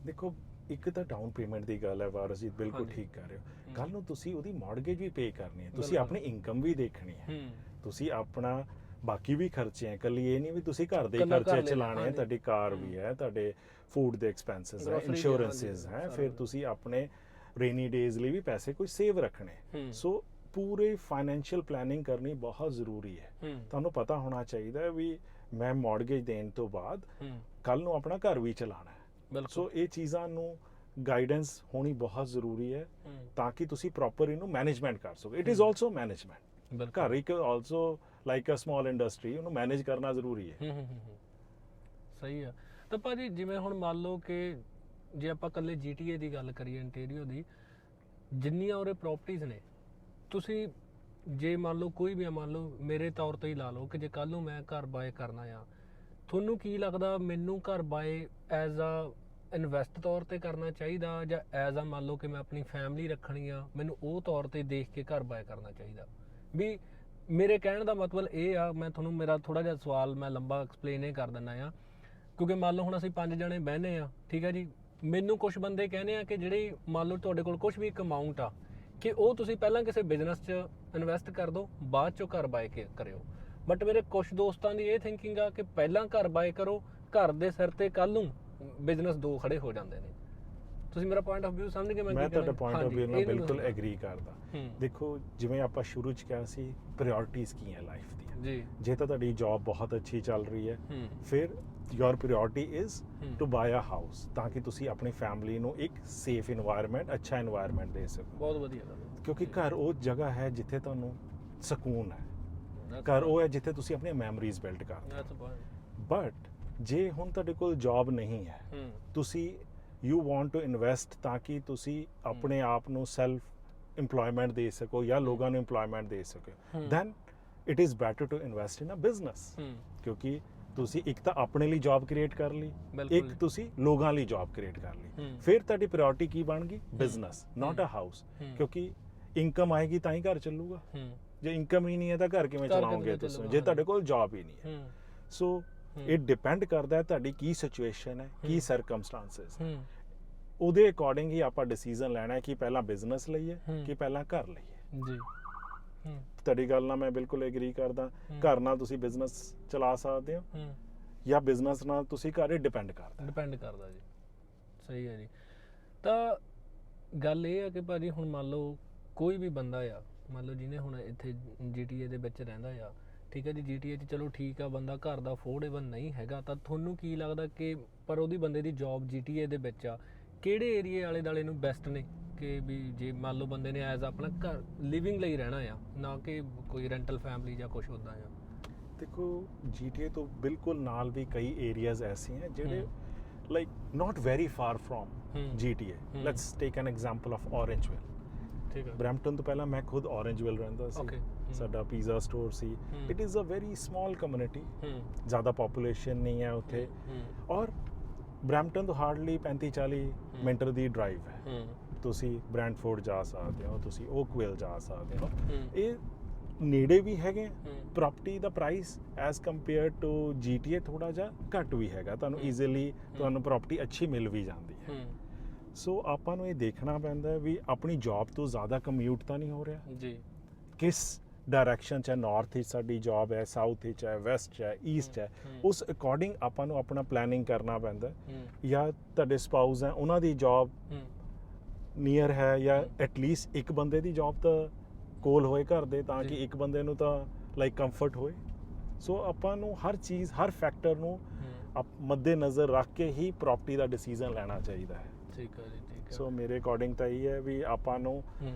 ਦੇਖੋ, ਇੱਕ ਤਾਂ ਡਾਊਨ ਪੇਮੈਂਟ ਦੀ ਗੱਲ ਹੈ ਵਾਰਸ ਜੀ, ਬਿਲਕੁਲ ਹਾਂਜੀ। ਠੀਕ ਕਰ ਰਹੇ ਹੋ। ਹੂੰ। ਕੱਲ ਨੂੰ ਤੁਸੀਂ ਉਹਦੀ ਮਾਰਗੇਜ ਵੀ ਪੇ ਕਰਨੀ ਹੈ, ਤੁਸੀਂ ਬਿਲਕੁਲ। ਆਪਣੀ ਇਨਕਮ ਵੀ ਦੇਖਣੀ ਹੈ, ਹੂੰ। ਤੁਸੀਂ ਆਪਣਾ ਬਾਕੀ ਵੀ ਖਰਚੇ ਹੈ, ਕੱਲੀ ਇਹ ਨਹੀਂ ਵੀ ਤੁਸੀਂ ਘਰ ਦੇ ਇਕੱਲਾ ਘਰ ਖਰਚੇ ਲੈ ਚਲਾਣੇ ਹੈ, ਹਾਂਜੀ। ਤੁਹਾਡੀ ਕਾਰ ਵੀ ਹੈ, ਤੁਹਾਡੇ ਫੂਡ ਦੇ ਐਕਸਪੈਂਸਸ ਹੈ, Grocery ਵੀ, ਇੰਸ਼ੋਰੈਂਸਸ ਹਾਂਜੀ, ਹੈ, ਸਾਰਾ ਫਿਰ ਕੁਝ। ਤੁਸੀਂ ਆਪਣੇ ਰੇਨੀ ਡੇਜ਼ ਲਈ ਵੀ ਪੈਸੇ ਕੋਈ ਸੇਵ ਰੱਖਣੇ। ਹੂੰ। ਸੋ ਪੂਰੇ ਫਾਈਨੈਂਸ਼ੀਅਲ ਪਲੈਨਿੰਗ ਕਰਨੀ ਬਹੁਤ ਜ਼ਰੂਰੀ ਹੈ। ਹੂੰ। ਤੁਹਾਨੂੰ ਪਤਾ ਹੋਣਾ ਚਾਹੀਦਾ ਹੈ ਵੀ ਮੈਂ ਮਾਰਗੇਜ ਦੇਣ ਤੋਂ ਬਾਅਦ ਹੂੰ। ਕੱਲ ਨੂੰ ਆਪਣਾ ਘਰ ਵੀ ਚਲਾਉਣਾ ਹੈ। ਬਿਲਕੁਲ। ਸੋ ਇਹ ਚੀਜ਼ਾਂ ਨੂੰ ਗਾਈਡੈਂਸ ਹੋਣੀ ਬਹੁਤ ਜ਼ਰੂਰੀ ਹੈ ਹੂੰ। ਤਾਂ ਕਿ ਤੁਸੀਂ ਪ੍ਰੋਪਰ ਇਹਨੂੰ ਮੈਨੇਜਮੈਂਟ ਕਰ ਸਕੋ। It is hmm. Also management. ਬਿਲਕੁਲ। ਘਰ ਇੱਕ also like a small industry, ਉਹਨੂੰ ਮੈਨੇਜ ਕਰਨਾ ਜ਼ਰੂਰੀ ਹੈ। ਹੂੰ। ਸਹੀ ਆ। ਤਾਂ ਭਾਜੀ ਜਿਵੇਂ ਹੁਣ ਮੰਨ ਲਓ ਕਿ ਜੇ ਆਪਾਂ ਇਕੱਲੇ GTA ਦੀ ਗੱਲ ਕਰੀਏ, ਇੰਟੀਰੀਅਰ ਦੀ, ਜਿੰਨੀਆਂ ਉਹਦੇ ਪ੍ਰਾਪਰਟੀਆਂ ਨੇ, ਤੁਸੀਂ ਜੇ ਮੰਨ ਲਓ ਕੋਈ ਵੀ ਮੰਨ ਲਓ ਮੇਰੇ ਤੌਰ ਤੇ ਹੀ ਲਾ ਲਓ ਕਿ ਜੇ ਕੱਲ ਨੂੰ ਮੈਂ ਘਰ ਬਾਏ ਕਰਨਾ ਆ, ਤੁਹਾਨੂੰ ਕੀ ਲੱਗਦਾ ਮੈਨੂੰ ਘਰ ਬਾਏ ਐਜ਼ ਅ ਇਨਵੈਸਟ ਤੌਰ ਤੇ ਕਰਨਾ ਚਾਹੀਦਾ ਜਾਂ ਐਜ਼ ਅ ਮੰਨ ਲਓ ਕਿ ਮੈਂ ਆਪਣੀ ਫੈਮਿਲੀ ਰੱਖਣੀ ਆ, ਮੈਨੂੰ ਉਹ ਤੌਰ ਤੇ ਦੇਖ ਕੇ ਘਰ ਬਾਏ ਕਰਨਾ ਚਾਹੀਦਾ? ਵੀ ਮੇਰੇ ਕਹਿਣ ਦਾ ਮਤਲਬ ਇਹ ਆ, ਮੈਂ ਤੁਹਾਨੂੰ ਮੇਰਾ ਥੋੜਾ ਜਿਹਾ ਸਵਾਲ ਮੈਂ ਲੰਬਾ ਐਕਸਪਲੇਨ ਇਹ ਕਰ ਦਿੰਦਾ ਆ, ਕਿਉਂਕਿ ਮੰਨ ਲਓ ਹੁਣ ਅਸੀਂ 5 ਜਣੇ ਬਹਿਨੇ ਆ, ਠੀਕ ਹੈ ਜੀ, ਮੈਨੂੰ ਕੁਝ ਬੰਦੇ ਕਹਿੰਦੇ ਆ ਕਿ ਜਿਹੜੀ ਮੰਨ ਲਓ ਤੁਹਾਡੇ ਕੋਲ ਕੁਝ ਵੀ ਇੱਕ ਅਮਾਉਂਟ ਆ ਕਿ ਉਹ ਤੁਸੀਂ ਪਹਿਲਾਂ ਕਿਸੇ ਬਿਜ਼ਨਸ 'ਚ ਇਨਵੈਸਟ ਕਰ ਦਿਓ, ਬਾਅਦ 'ਚੋਂ ਘਰ ਬਾਏ ਕਰਿਓ। ਬਟ ਮੇਰੇ ਕੁਝ ਦੋਸਤਾਂ ਦੀ ਇਹ ਥਿੰਕਿੰਗ ਆ ਕਿ ਪਹਿਲਾਂ ਘਰ ਬਾਏ ਕਰੋ, ਘਰ ਦੇ ਸਿਰ ਤੇ ਕੱਲ ਨੂੰ ਬਿਜ਼ਨਸ 2 ਖੜੇ ਹੋ ਜਾਂਦੇ ਨੇ। ਤੁਸੀਂ ਮੇਰਾ ਪੁਆਇੰਟ ਆਫ View ਸਮਝ ਗਏ? ਮੈਂ ਤੁਹਾਡਾ ਪੁਆਇੰਟ ਆਫ View ਨਾਲ ਬਿਲਕੁਲ ਐਗਰੀ ਕਰਦਾ। ਹੂੰ। ਦੇਖੋ, ਜਿਵੇਂ ਆਪਾਂ ਸ਼ੁਰੂ 'ਚ ਕਿਹਾ ਸੀ, ਪ੍ਰਾਇੋਰਟੀਜ਼ ਕੀ ਹੈ ਲਾਈਫ ਦੀਆਂ। ਜੀ। ਜੇ ਤਾਂ ਤੁਹਾਡੀ ਜੌਬ ਬਹੁਤ ਅੱਛੀ ਚੱਲ ਰਹੀ ਹੈ, ਹੂੰ। ਫਿਰ your priority is ਹੂੰ। to buy a house, ਤਾਂ ਕਿ ਤੁਸੀਂ ਆਪਣੀ ਫੈਮਿਲੀ ਨੂੰ ਇੱਕ ਸੇਫ এনवायरमेंट, ਅੱਛਾ এনवायरमेंट ਦੇ ਸਕੋ। ਬਹੁਤ ਵਧੀਆ ਗੱਲ ਹੈ। ਕਿਉਂਕਿ ਘਰ ਉਹ ਜਗ੍ਹਾ ਹੈ ਜਿੱਥੇ ਤੁਹਾਨੂੰ ਸਕੂਨ ਹੈ, That's ਘਰ fine. ਉਹ ਹੈ ਜਿੱਥੇ ਤੁਸੀਂ ਆਪਣੀਆਂ ਮੈਮਰੀਜ਼ ਬਿਲਡ ਕਰਦੇ That's fine. ਹੋ। ਬਟ ਜੇ ਹੁਣ ਤੁਹਾਡੇ ਕੋਲ ਜੌਬ ਨਹੀਂ ਹੈ, ਹੂੰ। ਤੁਸੀਂ ਯੂ ਵਾਂਟ ਟੂ ਇਨਵੈਸਟ ਤਾਂ ਕਿ ਤੁਸੀਂ ਆਪਣੇ ਆਪ ਨੂੰ ਸੈਲਫ ਇੰਪਲੋਇਮੈਂਟ ਦੇ ਸਕੋ ਜਾਂ ਲੋਕਾਂ ਨੂੰ ਇੰਪਲੋਇਮੈਂਟ ਦੇ ਸਕੋ, hmm. Then it is better to invest in a business. Hmm. ਕਿਉਂਕਿ ਤੁਸੀਂ ਇੱਕ ਤਾਂ ਆਪਣੇ ਲਈ ਜੌਬ ਕ੍ਰੀਏਟ ਕਰ ਲਈ, ਬਿਲਕੁਲ ਇੱਕ ਜੀ। ਤੁਸੀਂ ਲੋਕਾਂ ਲਈ ਜੌਬ ਕ੍ਰੀਏਟ ਕਰ ਲਈ। ਹੂੰ। ਫਿਰ ਤੁਹਾਡੀ ਪ੍ਰਾਇੋਰਟੀ ਕੀ ਬਣ ਗਈ? ਬਿਜ਼ਨਸ, ਨਾਟ ਅ ਹਾਊਸ। ਹੂੰ। ਕਿਉਂਕਿ ਇਨਕਮ ਆਏਗੀ ਤਾਂ ਹੀ ਘਰ ਚੱਲੂਗਾ। ਹੂੰ। ਜੇ ਇਨਕਮ ਹੀ ਨਹੀਂ ਹੈ ਤਾਂ ਘਰ ਕਿਵੇਂ ਘਰ ਚਲਾਓਗੇ ਕਿਵੇਂ ਤੁਸੀਂ, ਚੱਲੂਗਾ? ਜੇ ਤੁਹਾਡੇ ਕੋਲ ਜੌਬ ਹੀ ਨਹੀਂ ਹੈ? ਹੂੰ। ਸੋ ਹੂੰ। ਇਟ ਡਿਪੈਂਡ ਕਰਦਾ ਹੈ ਤੁਹਾਡੀ ਕੀ ਸਿਚੁਏਸ਼ਨ ਹੈ, ਕੀ ਹੂੰ। ਸਰਕਮਸਟੈਂਸਸ। ਹੂੰ। ਉਹਦੇ ਅਕੋਰਡਿੰਗ ਹੀ ਆਪਾਂ ਡਿਸੀਜਨ ਲੈਣਾ ਹੈ ਕਿ ਪਹਿਲਾਂ ਬਿਜ਼ਨਸ ਲਈਏ ਹੂੰ। ਕਿ ਪਹਿਲਾਂ ਘਰ ਲਈਏ। ਜੀ। ਹੂੰ। ਤੁਹਾਡੀ ਗੱਲ ਨਾਲ ਮੈਂ ਬਿਲਕੁਲ ਐਗਰੀ ਕਰਦਾ। ਹੂੰ। ਘਰ ਨਾਲ ਤੁਸੀਂ ਬਿਜ਼ਨਸ ਚਲਾ ਸਕਦੇ ਹੋ ਹੂੰ। ਜਾਂ ਬਿਜ਼ਨਸ ਨਾਲ ਤੁਸੀਂ ਘਰ ਹੀ ਡਿਪੈਂਡ ਕਰਦਾ। ਡਿਪੈਂਡ ਕਰਦਾ ਜੀ। ਸਹੀ ਹੈ ਜੀ। ਤਾਂ ਗੱਲ ਇਹ ਆ ਕਿ ਭਾਜੀ ਹੁਣ ਮੰਨ ਲਓ ਕੋਈ ਵੀ ਬੰਦਾ ਆ, ਮੰਨ ਲਓ ਜਿਹਨੇ ਹੁਣ ਇੱਥੇ GTA ਦੇ ਵਿੱਚ ਰਹਿੰਦਾ ਆ, ਠੀਕ ਹੈ ਜੀ, GTA 'ਚ ਚਲੋ ਠੀਕ ਆ, ਬੰਦਾ ਘਰ ਦਾ ਅਫੋਰਡੇਬਲ ਨਹੀਂ ਹੈਗਾ, ਤਾਂ ਤੁਹਾਨੂੰ ਕੀ ਲੱਗਦਾ ਕਿ ਪਰ ਉਹਦੀ ਬੰਦੇ ਦੀ ਜੌਬ GTA ਦੇ ਵਿੱਚ ਆ, ਕਿਹੜੇ ਏਰੀਏ ਆਲੇ ਦੁਆਲੇ ਨੂੰ ਬੈਸਟ ਨੇ ਕਿ ਵੀ ਜੇ ਮੰਨ ਲਓ ਬੰਦੇ ਨੇ ਐਜ਼ ਆਪਣਾ ਘਰ ਲਿਵਿੰਗ ਲਈ ਰਹਿਣਾ ਆ, ਨਾ ਕਿ ਕੋਈ ਰੈਂਟਲ ਫੈਮਿਲੀ ਜਾਂ ਕੁਝ ਉੱਦਾਂ ਆ? ਦੇਖੋ, GTA ਤੋਂ ਬਿਲਕੁਲ ਨਾਲ ਵੀ ਕਈ ਏਰੀਆਜ਼ ਐਸੇ ਹੈ ਜਿਹੜੇ like not very far from hmm. GTA। Hmm. Let's take an example of Orangeville. ਠੀਕ ਹੈ। ਬ੍ਰੈਂਪਟਨ ਤੋਂ ਪਹਿਲਾਂ ਮੈਂ ਖੁਦ ਔਰੇਂਜਵਿਲ ਰਹਿੰਦਾ ਸੀ। Okay. ਹੂੰ। ਸਾਡਾ ਪੀਜ਼ਾ ਸਟੋਰ ਸੀ। Hmm. It is a very small community, hmm. ਜ਼ਿਆਦਾ ਪੋਪੂਲੇਸ਼ਨ ਨਹੀਂ ਹੈ ਉੱਥੇ, ਹੂੰ। ਔਰ ਬ੍ਰੈਂਪਟਨ ਤੋਂ ਹਾਰਡਲੀ 35-40 ਮਿੰਟ ਦੀ ਡਰਾਈਵ ਹੈ। ਹੂੰ। ਤੁਸੀਂ ਬ੍ਰੈਂਟਫੋਰਡ ਜਾ ਸਕਦੇ ਹੋ, ਤੁਸੀਂ ਓਕਵਿਲ ਜਾ ਸਕਦੇ ਹੋ। ਹੂੰ। ਇਹ ਨੇੜੇ ਵੀ ਹੈਗੇ ਪ੍ਰਾਪਰਟੀ ਦਾ price as compare to GTA ਥੋੜਾ ਜਿਹਾ ਘੱਟ ਵੀ ਹੈਗਾ, ਤੁਹਾਨੂੰ ਈਜ਼ੀਲੀ ਤੁਹਾਨੂੰ ਪ੍ਰਾਪਰਟੀ ਅੱਛੀ ਮਿਲ ਵੀ ਜਾਂਦੀ ਹੈ। ਸੋ ਆਪਾਂ ਨੂੰ ਇਹ ਦੇਖਣਾ ਪੈਂਦਾ ਵੀ ਆਪਣੀ ਜੌਬ ਤੋਂ ਜ਼ਿਆਦਾ ਕਮਿਊਟ ਤਾਂ ਨਹੀਂ ਹੋ ਰਿਹਾ ਜੀ, ਕਿਸ ਡਾਇਰੈਕਸ਼ਨ 'ਚ ਹੈ, ਨਾਰਥ ਵਿੱਚ ਸਾਡੀ ਜੌਬ ਹੈ, ਸਾਊਥ ਵਿੱਚ ਹੈ, ਵੈਸਟ 'ਚ ਹੈ, ਈਸਟ ਹੈ, ਉਸ ਅਕੋਰਡਿੰਗ ਆਪਾਂ ਨੂੰ ਆਪਣਾ ਪਲੈਨਿੰਗ ਕਰਨਾ ਪੈਂਦਾ। ਜਾਂ ਤੁਹਾਡੇ ਸਪਾਊਸ ਹੈ ਉਹਨਾਂ ਦੀ ਜੌਬ ਨੀਅਰ ਹੈ, ਜਾਂ ਐਟਲੀਸਟ ਇੱਕ ਬੰਦੇ ਦੀ ਜੌਬ ਤਾਂ ਕੋਲ ਹੋਏ ਘਰ ਦੇ, ਤਾਂ ਕਿ ਇੱਕ ਬੰਦੇ ਨੂੰ ਤਾਂ ਲਾਈਕ ਕੰਫਰਟ ਹੋਏ। ਸੋ ਆਪਾਂ ਨੂੰ ਹਰ ਚੀਜ਼, ਹਰ ਫੈਕਟਰ ਨੂੰ ਮੱਦੇ ਨਜ਼ਰ ਰੱਖ ਕੇ ਹੀ ਪ੍ਰਾਪਰਟੀ ਦਾ ਡਿਸੀਜਨ ਲੈਣਾ ਚਾਹੀਦਾ ਹੈ। ਠੀਕ ਹੈ ਜੀ, ਠੀਕ ਹੈ। ਸੋ ਮੇਰੇ ਅਕੋਰਡਿੰਗ ਤਾਂ ਇਹ ਹੈ ਵੀ ਆਪਾਂ ਨੂੰ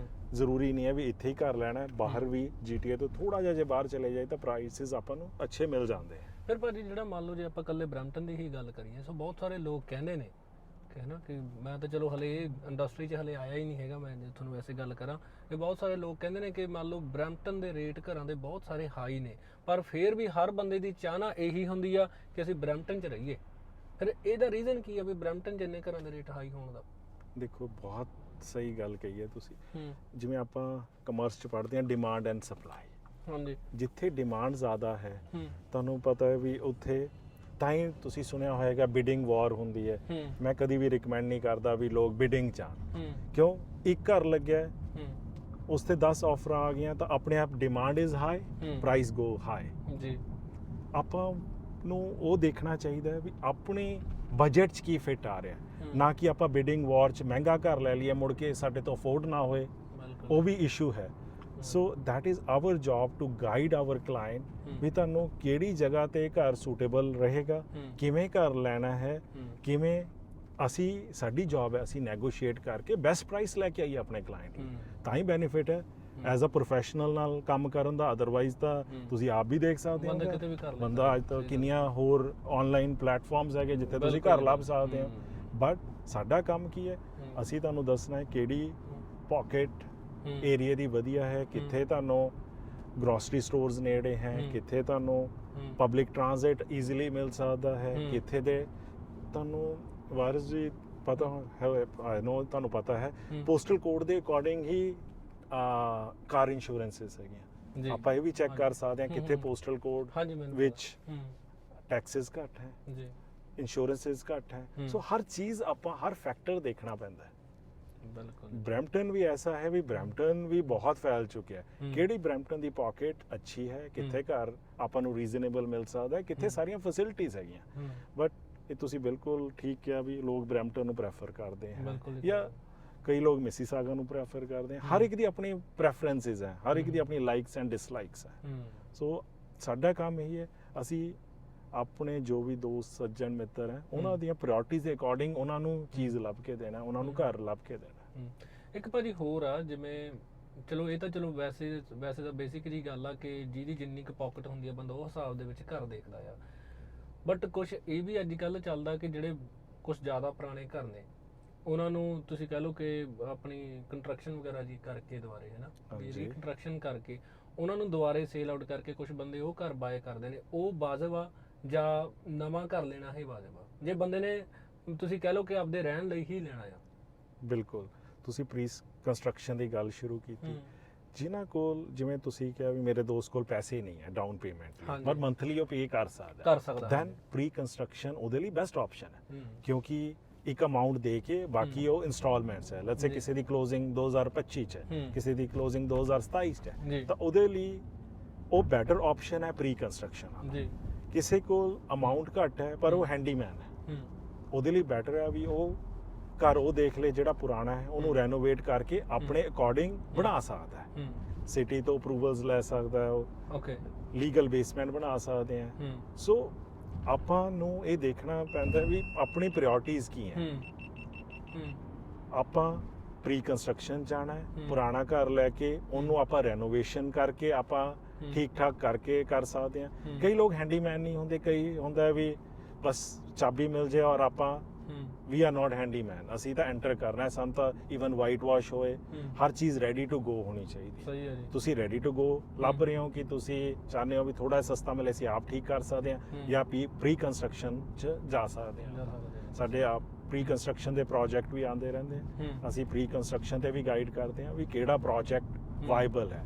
ਜ਼ਰੂਰੀ ਨਹੀਂ ਹੈ ਵੀ ਇੱਥੇ ਹੀ ਘਰ ਲੈਣਾ ਹੈ, ਬਾਹਰ ਵੀ GTA ਤੋਂ ਥੋੜਾ ਜਿਹਾ ਜੇ ਬਾਹਰ ਚਲੇ ਜਾਏ ਤਾਂ ਪ੍ਰਾਈਸਿਸ ਆਪਾਂ ਨੂੰ ਅੱਛੇ ਮਿਲ ਜਾਂਦੇ ਆ। ਫਿਰ ਭਾਜੀ ਜਿਹੜਾ ਮੰਨ ਲਓ ਜੇ ਆਪਾਂ ਇਕੱਲੇ ਬਰੈਂਪਟਨ ਦੀ ਹੀ ਗੱਲ ਕਰੀਏ, ਸੋ ਬਹੁਤ ਸਾਰੇ ਲੋਕ ਕਹਿੰਦੇ ਨੇ ਕਿ ਹੈ ਨਾ ਕਿ ਮੈਂ ਤਾਂ ਚਲੋ ਹਲੇ ਇੰਡਸਟਰੀ 'ਚ ਹਲੇ ਆਇਆ ਹੀ ਨਹੀਂ ਹੈਗਾ, ਮੈਂ ਜੇ ਤੁਹਾਨੂੰ ਵੈਸੇ ਗੱਲ ਕਰਾਂ ਕਿ ਬਹੁਤ ਸਾਰੇ ਲੋਕ ਕਹਿੰਦੇ ਨੇ ਕਿ ਮੰਨ ਲਓ ਬਰੈਂਪਟਨ ਦੇ ਰੇਟ ਘਰਾਂ ਦੇ ਬਹੁਤ ਸਾਰੇ ਹਾਈ ਨੇ, ਪਰ ਫਿਰ ਵੀ ਹਰ ਬੰਦੇ ਦੀ ਚਾਹਨਾ ਇਹੀ ਹੁੰਦੀ ਆ ਕਿ ਅਸੀਂ ਬਰੈਂਪਟਨ 'ਚ ਰਹੀਏ। ਫਿਰ ਇਹਦਾ ਰੀਜ਼ਨ ਕੀ ਆ ਵੀ ਬਰੈਂਪਟਨ ਜਿੰਨੇ ਘਰਾਂ ਦੇ ਰੇਟ ਹਾਈ ਹੋਣ ਦਾ? ਦੇਖੋ ਬਹੁਤ ਸਹੀ ਗੱਲ ਕਹੀ ਹੈ ਤੁਸੀਂ। ਜਿਵੇਂ ਆਪਾਂ ਕਮਰਸ 'ਚ ਪੜ੍ਹਦੇ ਹਾਂ, ਡਿਮਾਂਡ ਐਂਡ ਸਪਲਾਈ। ਹਾਂਜੀ, ਜਿੱਥੇ ਡਿਮਾਂਡ ਜ਼ਿਆਦਾ ਹੈ ਤੁਹਾਨੂੰ ਪਤਾ ਹੈ ਵੀ ਉੱਥੇ ਤਾਂ ਹੀ ਤੁਸੀਂ ਸੁਣਿਆ ਹੋਏਗਾ ਬਿਡਿੰਗ ਵਾਰ ਹੁੰਦੀ ਹੈ। ਮੈਂ ਕਦੀ ਵੀ ਰਿਕਮੈਂਡ ਨਹੀਂ ਕਰਦਾ ਵੀ ਲੋਕ ਬਿਡਿੰਗ ਚਾਹਣ, ਕਿਉਂ? ਇੱਕ ਘਰ ਲੱਗਿਆ ਉਸ ਤੇ 10 ਆਫਰਾਂ ਆ ਗਈਆਂ ਤਾਂ ਆਪਣੇ ਆਪ demand is high, price go high. ਜੀ, ਆਪਾਂ ਨੂੰ ਉਹ ਦੇਖਣਾ ਚਾਹੀਦਾ ਹੈ ਵੀ ਆਪਣੇ ਬਜਟ 'ਚ ਕੀ ਫਿੱਟ ਆ ਰਿਹਾ, ਨਾ ਕਿ ਆਪਾਂ ਬਿਡਿੰਗ ਵਾਰ 'ਚ ਮਹਿੰਗਾ ਘਰ ਲੈ ਲਈਏ ਮੁੜ ਕੇ ਸਾਡੇ ਤੋਂ ਅਫੋਰਡ ਨਾ ਹੋਏ, ਉਹ ਵੀ ਇਸ਼ੂ ਹੈ। So that is our job to guide our client ਵੀ ਤੁਹਾਨੂੰ ਕਿਹੜੀ ਜਗ੍ਹਾ ਤੇ ਘਰ ਸੂਟੇਬਲ ਰਹੇਗਾ, ਕਿਵੇਂ ਘਰ ਲੈਣਾ ਹੈ, ਕਿਵੇਂ ਅਸੀਂ, ਸਾਡੀ ਜੌਬ ਹੈ ਅਸੀਂ ਨੈਗੋਸ਼ੀਏਟ ਕਰਕੇ ਬੈਸਟ ਪ੍ਰਾਈਸ ਲੈ ਕੇ ਆਈਏ ਆਪਣੇ ਕਲਾਇੰਟ ਨੂੰ, ਤਾਂ ਹੀ ਬੈਨੀਫਿਟ ਹੈ ਐਜ਼ ਅ ਪ੍ਰੋਫੈਸ਼ਨਲ ਨਾਲ ਕੰਮ ਕਰਨ ਦਾ। ਅਦਰਵਾਈਜ਼ ਤਾਂ ਤੁਸੀਂ ਆਪ ਵੀ ਦੇਖ ਸਕਦੇ ਹੋ ਬੰਦਾ ਅੱਜ ਤੱਕ ਕਿੰਨੀਆਂ ਹੋਰ ਆਨਲਾਈਨ ਪਲੇਟਫਾਰਮਸ ਹੈਗੇ ਜਿੱਥੇ ਤੁਸੀਂ ਘਰ ਲੱਭ ਸਕਦੇ ਹੋ। ਬਟ ਸਾਡਾ ਕੰਮ ਕੀ ਹੈ, ਅਸੀਂ ਤੁਹਾਨੂੰ ਦੱਸਣਾ ਹੈ ਕਿਹੜੀ ਪਾਕਟ ਏਰੀਆ ਦੀ ਵਧੀਆ ਹੈ, ਕਿੱਥੇ ਤੁਹਾਨੂੰ ਗਰੋਸਰੀ ਸਟੋਰਸ ਨੇੜੇ ਹੈ, ਕਿੱਥੇ ਤੁਹਾਨੂੰ ਪਬਲਿਕ ਟ੍ਰਾਂਜ਼ਿਟ ਈਜ਼ੀਲੀ ਮਿਲ ਸਕਦਾ ਹੈ, ਕਿੱਥੇ ਦੇ ਤੁਹਾਨੂੰ ਵਾਰਿਸ ਜੀ ਪਤਾ ਹੈ, ਆਈ ਨੋ ਤੁਹਾਨੂੰ ਪਤਾ ਹੈ ਪੋਸਟਲ ਕੋਡ ਦੇ ਅਕੋਰਡਿੰਗ ਹੀ ਕਾਰ ਇੰਸ਼ੋਰੈਂਸਿਸ ਹੈਗੀਆਂ। ਆਪਾਂ ਇਹ ਵੀ ਚੈੱਕ ਕਰ ਸਕਦੇ ਹਾਂ ਕਿੱਥੇ ਪੋਸਟਲ ਕੋਡ ਵਿੱਚ ਟੈਕਸਿਸ ਘੱਟ ਹੈ, ਇੰਸ਼ੋਰੈਂਸਿਸ ਘੱਟ ਹੈ। ਸੋ ਹਰ ਚੀਜ਼ ਆਪਾਂ ਹਰ ਫੈਕਟਰ ਦੇਖਣਾ ਪੈਂਦਾ ਹੈ। ਬਰੈਂਪਟਨ ਵੀ ਐਸਾ ਹੈ ਵੀ ਬਰੈਂਪਟਨ ਵੀ ਬਹੁਤ ਫੈਲ ਚੁੱਕਿਆ ਹੈ। ਕਿਹੜੀ ਬਰੈਂਪਟਨ ਦੀ ਪਾਕਟ ਅੱਛੀ ਹੈ, ਕਿੱਥੇ ਘਰ ਆਪਾਂ ਨੂੰ ਰੀਜ਼ਨੇਬਲ ਮਿਲ ਸਕਦਾ ਹੈ, ਕਿੱਥੇ ਸਾਰੀਆਂ ਫੈਸਿਲਿਟੀਆਂ ਹੈਗੀਆਂ। ਬਟ ਇਹ ਤੁਸੀਂ ਬਿਲਕੁਲ ਠੀਕ ਕਿਹਾ ਵੀ ਲੋਕ ਬਰੈਂਪਟਨ ਨੂੰ ਪ੍ਰੈਫਰ ਕਰਦੇ ਹੈ, ਜਾਂ ਕਈ ਲੋਕ ਮਿਸੀਸਾਗਾ ਨੂੰ ਪ੍ਰੈਫਰ ਕਰਦੇ ਹੈ। ਹਰ ਇੱਕ ਦੀ ਆਪਣੀ ਪ੍ਰੈਫਰੈਂਸਿਸ ਹੈ, ਹਰ ਇੱਕ ਦੀ ਆਪਣੀ ਲਾਈਕਸ ਐਂਡ ਡਿਸਲਾਈਕਸ ਹੈ। ਸੋ ਸਾਡਾ ਕੰਮ ਇਹੀ ਹੈ, ਅਸੀਂ ਆਪਣੇ ਜੋ ਵੀ ਦੋਸਤ ਸੱਜਣ ਮਿੱਤਰ ਹੈ ਉਹਨਾਂ ਦੀਆਂ ਪ੍ਰਾਇੋਰਟੀਜ਼ ਦੇ ਅਕੋਰਡਿੰਗ ਉਹਨਾਂ ਨੂੰ ਚੀਜ਼ ਲੱਭ ਕੇ ਦੇਣਾ, ਉਹਨਾਂ ਨੂੰ ਘਰ ਲੱਭ ਕੇ ਦੇਣਾ। ਇੱਕ ਭਾਜੀ ਹੋਰ ਆ, ਜਿਵੇਂ ਚਲੋ ਇਹ ਤਾਂ ਚਲੋ ਵੈਸੇ ਤਾਂ ਬੇਸਿਕ ਜੀ ਗੱਲ ਆ ਕਿ ਜਿਹਦੀ ਜਿੰਨੀ ਕੁ ਪਾਕਟ ਹੁੰਦੀ ਆ ਬੰਦਾ ਉਹ ਹਿਸਾਬ ਦੇ ਵਿੱਚ ਘਰ ਦੇਖਦਾ ਆ। ਬਟ ਕੁਝ ਇਹ ਵੀ ਅੱਜ ਕੱਲ੍ਹ ਚੱਲਦਾ ਕਿ ਜਿਹੜੇ ਕੁਝ ਜ਼ਿਆਦਾ ਪੁਰਾਣੇ ਘਰ ਨੇ ਉਹਨਾਂ ਨੂੰ ਤੁਸੀਂ ਕਹਿ ਲਓ ਕਿ ਆਪਣੀ ਕੰਸਟਰਕਸ਼ਨ ਵਗੈਰਾ ਜੀ ਕਰਕੇ ਦੁਬਾਰੇ ਹੈ ਨਾ ਰੀਕੰਸਟਰਕਸ਼ਨ ਕਰਕੇ ਉਹਨਾਂ ਨੂੰ ਦੁਬਾਰੇ ਸੇਲ ਆਊਟ ਕਰਕੇ ਕੁਝ ਬੰਦੇ ਉਹ ਘਰ ਬਾਏ ਕਰਦੇ ਨੇ। ਉਹ ਵਾਜਬ ਆ ਜਾਂ ਨਵਾਂ ਘਰ ਲੈਣਾ ਹੀ ਵਾਜਬ ਆ? ਜੇ ਬੰਦੇ ਨੇ ਤੁਸੀਂ ਕਹਿ ਲਓ ਕਿ ਆਪਦੇ ਰਹਿਣ ਲਈ ਹੀ ਲੈਣਾ ਆ। ਬਿਲਕੁਲ, ਤੁਸੀਂ ਪ੍ਰੀ ਕੰਸਟਰਕਸ਼ਨ ਦੀ ਗੱਲ ਸ਼ੁਰੂ ਕੀਤੀ। ਜਿਨ੍ਹਾਂ ਕੋਲ, ਜਿਵੇਂ ਤੁਸੀਂ ਕਿਹਾ ਵੀ ਮੇਰੇ ਦੋਸਤ ਕੋਲ ਪੈਸੇ ਨਹੀਂ ਹੈ ਡਾਊਨ ਪੇਮੈਂਟ ਲਈ, ਪਰ ਮੰਥਲੀ ਉਹ ਪੇ ਕਰ ਸਕਦਾ, ਦੈਨ ਪ੍ਰੀ ਕੰਸਟਰਕਸ਼ਨ ਉਹਦੇ ਲਈ ਬੈਸਟ ਆਪਸ਼ਨ ਹੈ। ਕਿਉਂਕਿ ਇੱਕ ਅਮਾਉਂਟ ਦੇ ਕੇ ਬਾਕੀ ਉਹ ਇੰਸਟਾਲਮੈਂਟਸ ਹੈ। ਲੈਟਸ ਸੇ ਕਿਸੇ ਦੀ ਕਲੋਜ਼ਿੰਗ 2025 ਚ ਹੈ, ਕਿਸੇ ਦੀ ਕਲੋਜ਼ਿੰਗ 2027 ਚ ਹੈ, ਤਾਂ ਉਹਦੇ ਲਈ ਉਹ ਬੈਟਰ ਆਪਸ਼ਨ ਹੈ ਪ੍ਰੀ ਕੰਸਟਰਕਸ਼ਨ। ਕਿਸੇ ਕੋਲ ਅਮਾਉਂਟ ਘੱਟ ਹੈ ਪਰ ਉਹ ਹੈਂਡੀਮੈਨ ਹੈ, ਉਹਦੇ ਲਈ ਬੈਟਰ ਹੈ ਵੀ ਉਹ ਘਰ ਉਹ ਦੇਖ ਲੇ ਜਿਹੜਾ ਪੁਰਾਣਾ ਹੈ ਉਹਨੂੰ ਰੈਨੋਵੇਟ ਕਰਕੇ ਆਪਣੇ ਅਕੋਰਡਿੰਗ ਬਣਾ ਸਕਦਾ ਹੈ। ਸਿਟੀ ਤੋਂ ਅਪਰੂਵਲਸ ਲੈ ਸਕਦਾ ਹੈ, ਉਹ ਲੀਗਲ ਬੇਸਮੈਂਟ ਬਣਾ ਸਕਦੇ ਆ। ਸੋ ਆਪਾਂ ਨੂੰ ਇਹ ਦੇਖਣਾ ਪੈਂਦਾ ਵੀ ਆਪਣੀ ਪ੍ਰਾਇੋਰਟੀਜ਼ ਕੀ ਹੈ। ਆਪਾਂ ਪ੍ਰੀ ਕੰਸਟਰਕਸ਼ਨ ਜਾਣਾ ਹੈ, ਪੁਰਾਣਾ ਘਰ ਲੈ ਕੇ ਉਹਨੂੰ ਆਪਾਂ ਰੈਨੋਵੇਸ਼ਨ ਕਰਕੇ ਆਪਾਂ ਠੀਕ ਠਾਕ ਕਰਕੇ ਕਰ ਸਕਦੇ ਹਾਂ। ਕਈ ਲੋਕ ਹੈਂਡੀਮੈਨ ਨਹੀਂ ਹੁੰਦੇ, ਕਈ ਹੁੰਦਾ ਵੀ ਬਸ ਚਾਬੀ ਮਿਲ ਜਾਏ ਔਰ ਆਪਾਂ ਵੀ ਆਰ ਨਾਟ ਹੈਂਡੀਮੈਨ, ਅਸੀਂ ਤਾਂ ਐਂਟਰ ਕਰਨਾ ਹੈ, ਸਾਨੂੰ ਤਾਂ ਈਵਨ ਵਾਈਟ ਵਾਸ਼ ਹੋਏ, ਹਰ ਚੀਜ਼ ਰੈਡੀ ਟੂ ਗੋ ਹੋਣੀ ਚਾਹੀਦੀ। ਸਹੀ ਹੈ ਜੀ। ਤੁਸੀਂ ਰੈਡੀ ਟੂ ਗੋ ਲੱਭ ਰਹੇ ਹੋ ਕਿ ਤੁਸੀਂ ਚਾਹੁੰਦੇ ਹੋ ਵੀ ਥੋੜਾ ਸਸਤਾ ਮਿਲੇ, ਅਸੀਂ ਆਪ ਠੀਕ ਕਰ ਸਕਦੇ ਹਾਂ ਜਾਂ ਪ੍ਰੀ ਕੰਸਟਰਕਸ਼ਨ 'ਚ ਜਾ ਸਕਦੇ ਹਾਂ। ਸਾਡੇ ਆਪ ਪ੍ਰੀ ਕੰਸਟਰਕਸ਼ਨ ਦੇ ਪ੍ਰੋਜੈਕਟ ਵੀ ਆਉਂਦੇ ਰਹਿੰਦੇ, ਅਸੀਂ ਪ੍ਰੀ ਕੰਸਟਰਕਸ਼ਨ ਤੇ ਵੀ ਗਾਈਡ ਕਰਦੇ ਹਾਂ ਵੀ ਕਿਹੜਾ ਪ੍ਰੋਜੈਕਟ ਵਾਇਬਲ ਹੈ।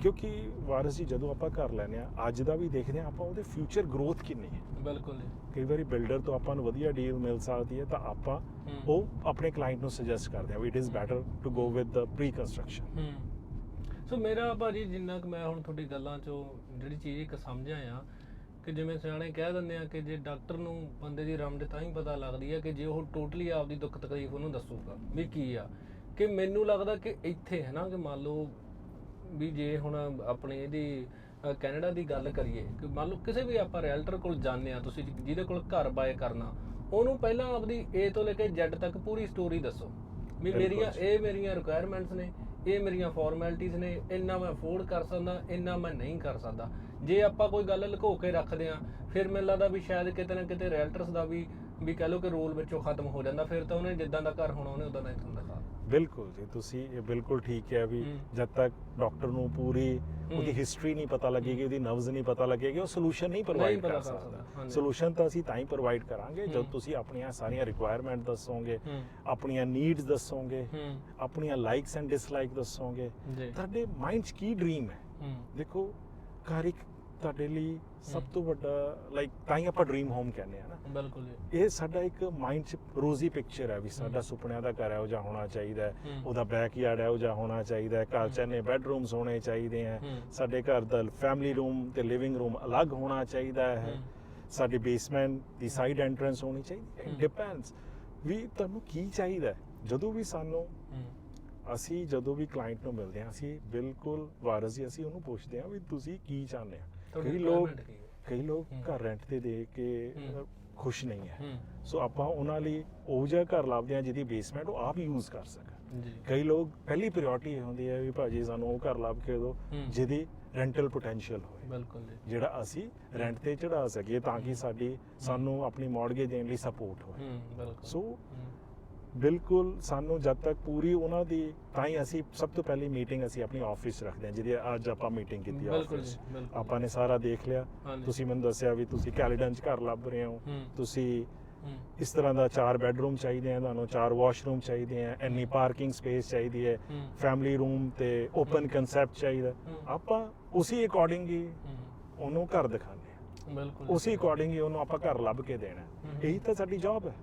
ਕਿਉਂਕਿ ਵਾਰਸ ਜੀ ਜਦੋਂ ਆਪਾਂ ਘਰ ਲੈਂਦੇ ਆ ਅੱਜ ਦਾ ਵੀ ਦੇਖਦੇ ਆ ਆਪਾਂ ਉਹਦੇ ਫਿਊਚਰ ਗਰੋਥ ਕਿੰਨੀ ਹੈ। ਬਿਲਕੁਲ ਜੀ। ਕਈ ਵਾਰੀ ਬਿਲਡਰ ਤੋਂ ਆਪਾਂ ਨੂੰ ਵਧੀਆ ਡੀਲ ਮਿਲ ਸਕਦੀ ਹੈ ਤਾਂ ਆਪਾਂ ਉਹ ਆਪਣੇ ਕਲਾਇੰਟ ਨੂੰ ਸੁਜੈਸਟ ਕਰਦੇ ਆ ਵੀ it is better to go with the pre construction. So ਮੇਰਾ ਭਾਜੀ ਜਿੰਨਾ ਕਿ ਮੈਂ ਹੁਣ ਤੁਹਾਡੀ ਗੱਲਾਂ ਚੋਂ ਜਿਹੜੀ ਚੀਜ਼ ਇੱਕ ਸਮਝਿਆ ਆ ਕਿ ਜਿਵੇਂ ਸਿਆਣੇ ਕਹਿ ਦਿੰਦੇ ਆ ਕਿ ਜੇ ਡਾਕਟਰ ਨੂੰ ਬੰਦੇ ਦੀ ਰਮਦ ਤਾਂ ਹੀ ਪਤਾ ਲੱਗਦੀ ਹੈ ਕਿ ਜੇ ਉਹ ਟੋਟਲੀ ਆਪਦੀ ਦੁੱਖ ਤਕਲੀਫ ਉਹਨੂੰ ਦੱਸੂਗਾ ਵੀ ਕੀ ਆ। ਕਿ ਮੈਨੂੰ ਲੱਗਦਾ ਕਿ ਇੱਥੇ ਹੈ ਨਾ ਕਿ ਮੰਨ ਲਓ ਵੀ ਜੇ ਹੁਣ ਆਪਣੇ ਇਹਦੀ ਕੈਨੇਡਾ ਦੀ ਗੱਲ ਕਰੀਏ ਕਿ ਮੰਨ ਲਓ ਕਿਸੇ ਵੀ ਆਪਾਂ ਰੀਅਲਟਰ ਕੋਲ ਜਾਂਦੇ ਆ, ਤੁਸੀਂ ਜਿਹਦੇ ਕੋਲ ਘਰ ਬਾਏ ਕਰਨਾ, ਉਹਨੂੰ ਪਹਿਲਾਂ ਆਪਦੀ A ਤੋਂ ਲੈ ਕੇ Z ਤੱਕ ਪੂਰੀ ਸਟੋਰੀ ਦੱਸੋ ਵੀ ਮੇਰੀਆਂ ਰਿਕੁਆਇਰਮੈਂਟਸ ਨੇ, ਇਹ ਮੇਰੀਆਂ ਫਾਰਮੈਲਿਟੀਜ਼ ਨੇ, ਇੰਨਾ ਮੈਂ ਅਫੋਰਡ ਕਰ ਸਕਦਾ, ਇੰਨਾ ਮੈਂ ਨਹੀਂ ਕਰ ਸਕਦਾ। ਜੇ ਆਪਾਂ ਕੋਈ ਗੱਲ ਲੁਕੋ ਕੇ ਰੱਖਦੇ ਆ ਫਿਰ ਮੈਨੂੰ ਲੱਗਦਾ ਵੀ ਸ਼ਾਇਦ ਕਿਤੇ ਨਾ ਕਿਤੇ ਰੀਅਲਟਰਸ ਦਾ ਵੀ ਕਹਿ ਲਓ ਕਿ ਰੋਲ ਵਿੱਚੋਂ ਖਤਮ ਹੋ ਜਾਂਦਾ। ਫਿਰ ਤਾਂ ਉਹਨੇ ਜਿੱਦਾਂ ਦਾ ਘਰ ਹੋਣਾ ਉਹਨੇ ਉਦਾਂ ਦਾ ਹੀ ਤੁਹਾਨੂੰ ਦਿਖਾ। ਬਿਲਕੁਲ ਜੀ, ਤੁਸੀਂ ਇਹ ਬਿਲਕੁਲ ਠੀਕ ਹੈ ਵੀ ਜਦ ਤੱਕ ਡਾਕਟਰ ਨੂੰ ਪੂਰੀ ਉਹਦੀ ਹਿਸਟਰੀ ਨਹੀਂ ਪਤਾ ਲੱਗੇਗੀ, ਉਹਦੀ ਨਬਜ਼ ਨਹੀਂ ਪਤਾ ਲੱਗੇਗੀ, ਉਹ ਸੋਲੂਸ਼ਨ ਨਹੀਂ ਪ੍ਰੋਵਾਈਡ ਕਰ ਸਕਦਾ। ਸੋਲੂਸ਼ਨ ਤਾਂ ਅਸੀਂ ਤਾਂ ਹੀ ਪ੍ਰੋਵਾਈਡ ਕਰਾਂਗੇ ਜਦ ਤੁਸੀਂ ਆਪਣੀਆਂ ਸਾਰੀਆਂ ਰਿਕੁਆਇਰਮੈਂਟ ਦੱਸੋਗੇ, ਆਪਣੀਆਂ ਨੀਡਸ ਦੱਸੋਗੇ, ਆਪਣੀਆਂ ਲਾਈਕਸ ਐਂਡ ਡਿਸਲਾਈਕ ਦੱਸੋਗੇ, ਤੁਹਾਡੇ ਮਾਈਂਡ 'ਚ ਕੀ ਡ੍ਰੀਮ ਹੈ। ਦੇਖੋ ਘਰ ਇੱਕ ਤੁਹਾਡੇ ਲਈ ਸਭ ਤੋਂ ਵੱਡਾ ਲਾਈਕ ਤਾਂ ਹੀ ਆਪਾਂ ਡ੍ਰੀਮ ਹੋਮ ਕਹਿੰਦੇ ਆ ਨਾ। ਬਿਲਕੁਲ ਇਹ ਸਾਡਾ ਇੱਕ ਮਾਈਂਡ 'ਚ ਰੋਜ਼ੀ ਪਿਕਚਰ ਹੈ ਵੀ ਸਾਡਾ ਸੁਪਨਿਆਂ ਦਾ ਘਰ ਹੈ ਉਹ ਜਿਹਾ ਹੋਣਾ ਚਾਹੀਦਾ ਹੈ, ਉਹਦਾ ਬੈਕਯਾਰਡ ਹੈ ਉਹ ਜਿਹਾ ਹੋਣਾ ਚਾਹੀਦਾ ਹੈ, ਘਰ 'ਚ ਇੰਨੇ ਬੈਡਰੂਮਸ ਹੋਣੇ ਚਾਹੀਦੇ ਹੈ, ਸਾਡੇ ਘਰ ਦਾ ਫੈਮਿਲੀ ਰੂਮ ਤੇ ਲਿਵਿੰਗ ਰੂਮ ਅਲੱਗ ਹੋਣਾ ਚਾਹੀਦਾ ਹੈ, ਸਾਡੀ ਬੇਸਮੈਂਟ ਦੀ ਸਾਈਡ ਐਂਟਰੈਂਸ ਹੋਣੀ ਚਾਹੀਦੀ ਹੈ। ਡਿਪੈਂਡਸ ਵੀ ਤੁਹਾਨੂੰ ਕੀ ਚਾਹੀਦਾ। ਜਦੋਂ ਵੀ ਸਾਨੂੰ ਅਸੀਂ ਜਦੋਂ ਵੀ ਕਲਾਇੰਟ ਨੂੰ ਮਿਲਦੇ ਹਾਂ ਅਸੀਂ ਬਿਲਕੁਲ ਵਾਰਸ ਜੀ ਅਸੀਂ ਉਹਨੂੰ ਪੁੱਛਦੇ ਹਾਂ ਵੀ ਤੁਸੀਂ ਕੀ ਚਾਹੁੰਦੇ ਆ। ਕਈ ਲੋਕ ਘਰ ਰੈਂਟ ਤੇ ਦੇ ਕੇ ਖੁਸ਼ ਨਹੀਂ ਹੈ, ਸੋ ਆਪਾਂ ਉਹਨਾਂ ਲਈ ਉਹ ਜਿਹਾ ਘਰ ਲੱਭਦੇ ਹਾਂ ਜਿਹਦੀ ਬੇਸਮੈਂਟ ਉਹ ਆਪ ਯੂਜ਼ ਕਰ ਸਕਣ। ਕਈ ਲੋਕ ਪਹਿਲੀ ਪ੍ਰਾਇੋਰਟੀ ਹੁੰਦੀ ਹੈ ਵੀ ਭਾਜੀ ਸਾਨੂੰ ਉਹ ਘਰ ਲੱਭ ਕੇ ਦਿਓ ਜਿਹਦੀ ਰੈਂਟਲ ਪੋਟੈਂਸ਼ੀਅਲ ਹੋਵੇ, ਬਿਲਕੁਲ ਜਿਹੜਾ ਅਸੀਂ ਰੈਂਟ ਤੇ ਚੜਾ ਸਕੀਏ ਤਾਂ ਕਿ ਸਾਨੂੰ ਆਪਣੀ ਮੌਰਗੇਜ ਦੇਣ ਲਈ ਸਪੋਰਟ ਹੋਵੇ। ਸੋ ਬਿਲਕੁਲ ਸਾਨੂੰ ਜਦ ਤੱਕ ਪੂਰੀ ਉਹਨਾਂ ਦੀ ਤਾਂ ਹੀ ਅਸੀਂ ਸਭ ਤੋਂ ਪਹਿਲੀ ਮੀਟਿੰਗ ਅਸੀਂ ਆਪਣੀ ਆਫਿਸ ਰੱਖਦੇ ਹਾਂ, ਜਿਹਦੀ ਅੱਜ ਆਪਾਂ ਮੀਟਿੰਗ ਕੀਤੀ ਆਫਿਸ। ਆਪਾਂ ਨੇ ਸਾਰਾ ਦੇਖ ਲਿਆ, ਤੁਸੀਂ ਮੈਨੂੰ ਦੱਸਿਆ ਵੀ ਤੁਸੀਂ ਕੈਲੀਡਨ 'ਚ ਘਰ ਲੱਭ ਰਹੇ ਹੋ, ਤੁਸੀਂ ਇਸ ਤਰ੍ਹਾਂ ਦਾ 4 ਬੈਡਰੂਮ ਚਾਹੀਦੇ ਆ ਤੁਹਾਨੂੰ, 4 ਵਾਸ਼ਰੂਮ ਚਾਹੀਦੇ ਆ, ਇੰਨੀ ਪਾਰਕਿੰਗ ਸਪੇਸ ਚਾਹੀਦੀ ਹੈ, ਫੈਮਿਲੀ ਰੂਮ ਤੇ ਓਪਨ ਕਨਸੈਪਟ ਚਾਹੀਦਾ। ਆਪਾਂ ਉਸੇ ਅਕੋਰਡਿੰਗ ਹੀ ਉਹਨੂੰ ਘਰ ਦਿਖਾਉਂਦੇ ਹਾਂ, ਉਸੇ ਅਕੋਰਡਿੰਗ ਹੀ ਉਹਨੂੰ ਆਪਾਂ ਘਰ ਲੱਭ ਕੇ ਦੇਣਾ। ਇਹੀ ਤਾਂ ਸਾਡੀ ਜੌਬ ਹੈ।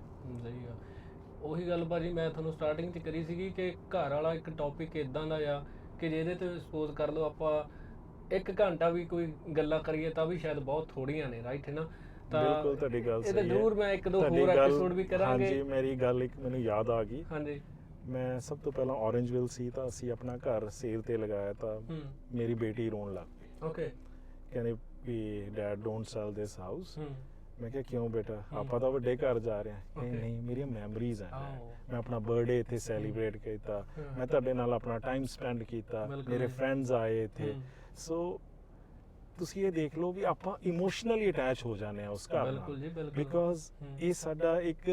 ਉਹੀ ਗੱਲ ਭਾਜੀ ਮੈਂ ਤੁਹਾਨੂੰ ਸਟਾਰਟਿੰਗ 'ਚ ਕਰੀ ਸੀਗੀ ਕਿ ਘਰ ਵਾਲਾ ਇੱਕ ਟੌਪਿਕ ਇਦਾਂ ਦਾ ਆ ਕਿ ਜਿਹਦੇ ਤੇ ਸਪੋਜ਼ ਕਰ ਲਓ ਆਪਾਂ 1 ਘੰਟਾ ਵੀ ਕੋਈ ਗੱਲਾਂ ਕਰੀਏ ਤਾਂ ਵੀ ਸ਼ਾਇਦ ਬਹੁਤ ਥੋੜੀਆਂ ਨੇ, ਰਾਈਟ ਹੈ ਨਾ। ਤਾਂ ਬਿਲਕੁਲ ਤੁਹਾਡੀ ਗੱਲ ਸਹੀ ਹੈ। ਇਹ ਜ਼ਰੂਰ ਮੈਂ 1-2 ਹੋਰ ਐਪੀਸੋਡ ਵੀ ਕਰਾਂਗੇ। ਹਾਂਜੀ ਮੇਰੀ ਗੱਲ ਇੱਕ ਮੈਨੂੰ ਯਾਦ ਆ ਗਈ। ਹਾਂਜੀ ਮੈਂ ਸਭ ਤੋਂ ਪਹਿਲਾਂ ਔਰੇਂਜਵਿਲ ਸੀ ਤਾਂ ਅਸੀਂ ਆਪਣਾ ਘਰ ਸੇਲ ਤੇ ਲਗਾਇਆ ਤਾਂ ਮੇਰੀ ਬੇਟੀ ਰੋਣ ਲੱਗ ਪਈ। ਓਕੇ ਕਹਿੰਦੇ ਵੀ dad don't sell this house. ਮੈਂ ਕਿਹਾ ਕਿਉਂ ਬੇਟਾ, ਆਪਾਂ ਤਾਂ ਵੱਡੇ ਘਰ ਜਾ ਰਹੇ ਹਾਂ। ਨਹੀਂ ਮੇਰੀਆਂ ਮੈਮਰੀਜ਼ ਆ, ਮੈਂ ਆਪਣਾ ਬਰਥਡੇ ਇੱਥੇ ਸੈਲੀਬ੍ਰੇਟ ਕੀਤਾ, ਮੈਂ ਤੁਹਾਡੇ ਨਾਲ ਆਪਣਾ ਟਾਈਮ ਸਪੈਂਡ ਕੀਤਾ, ਮੇਰੇ ਫਰੈਂਡਸ ਆਏ ਇੱਥੇ। ਸੋ ਤੁਸੀਂ ਇਹ ਦੇਖ ਲਓ ਵੀ ਆਪਾਂ ਇਮੋਸ਼ਨਲੀ ਅਟੈਚ ਹੋ ਜਾਂਦੇ ਆ ਉਸ ਘਰ ਨਾਲ, ਬਿਕੋਜ਼ ਇਹ ਸਾਡਾ ਇੱਕ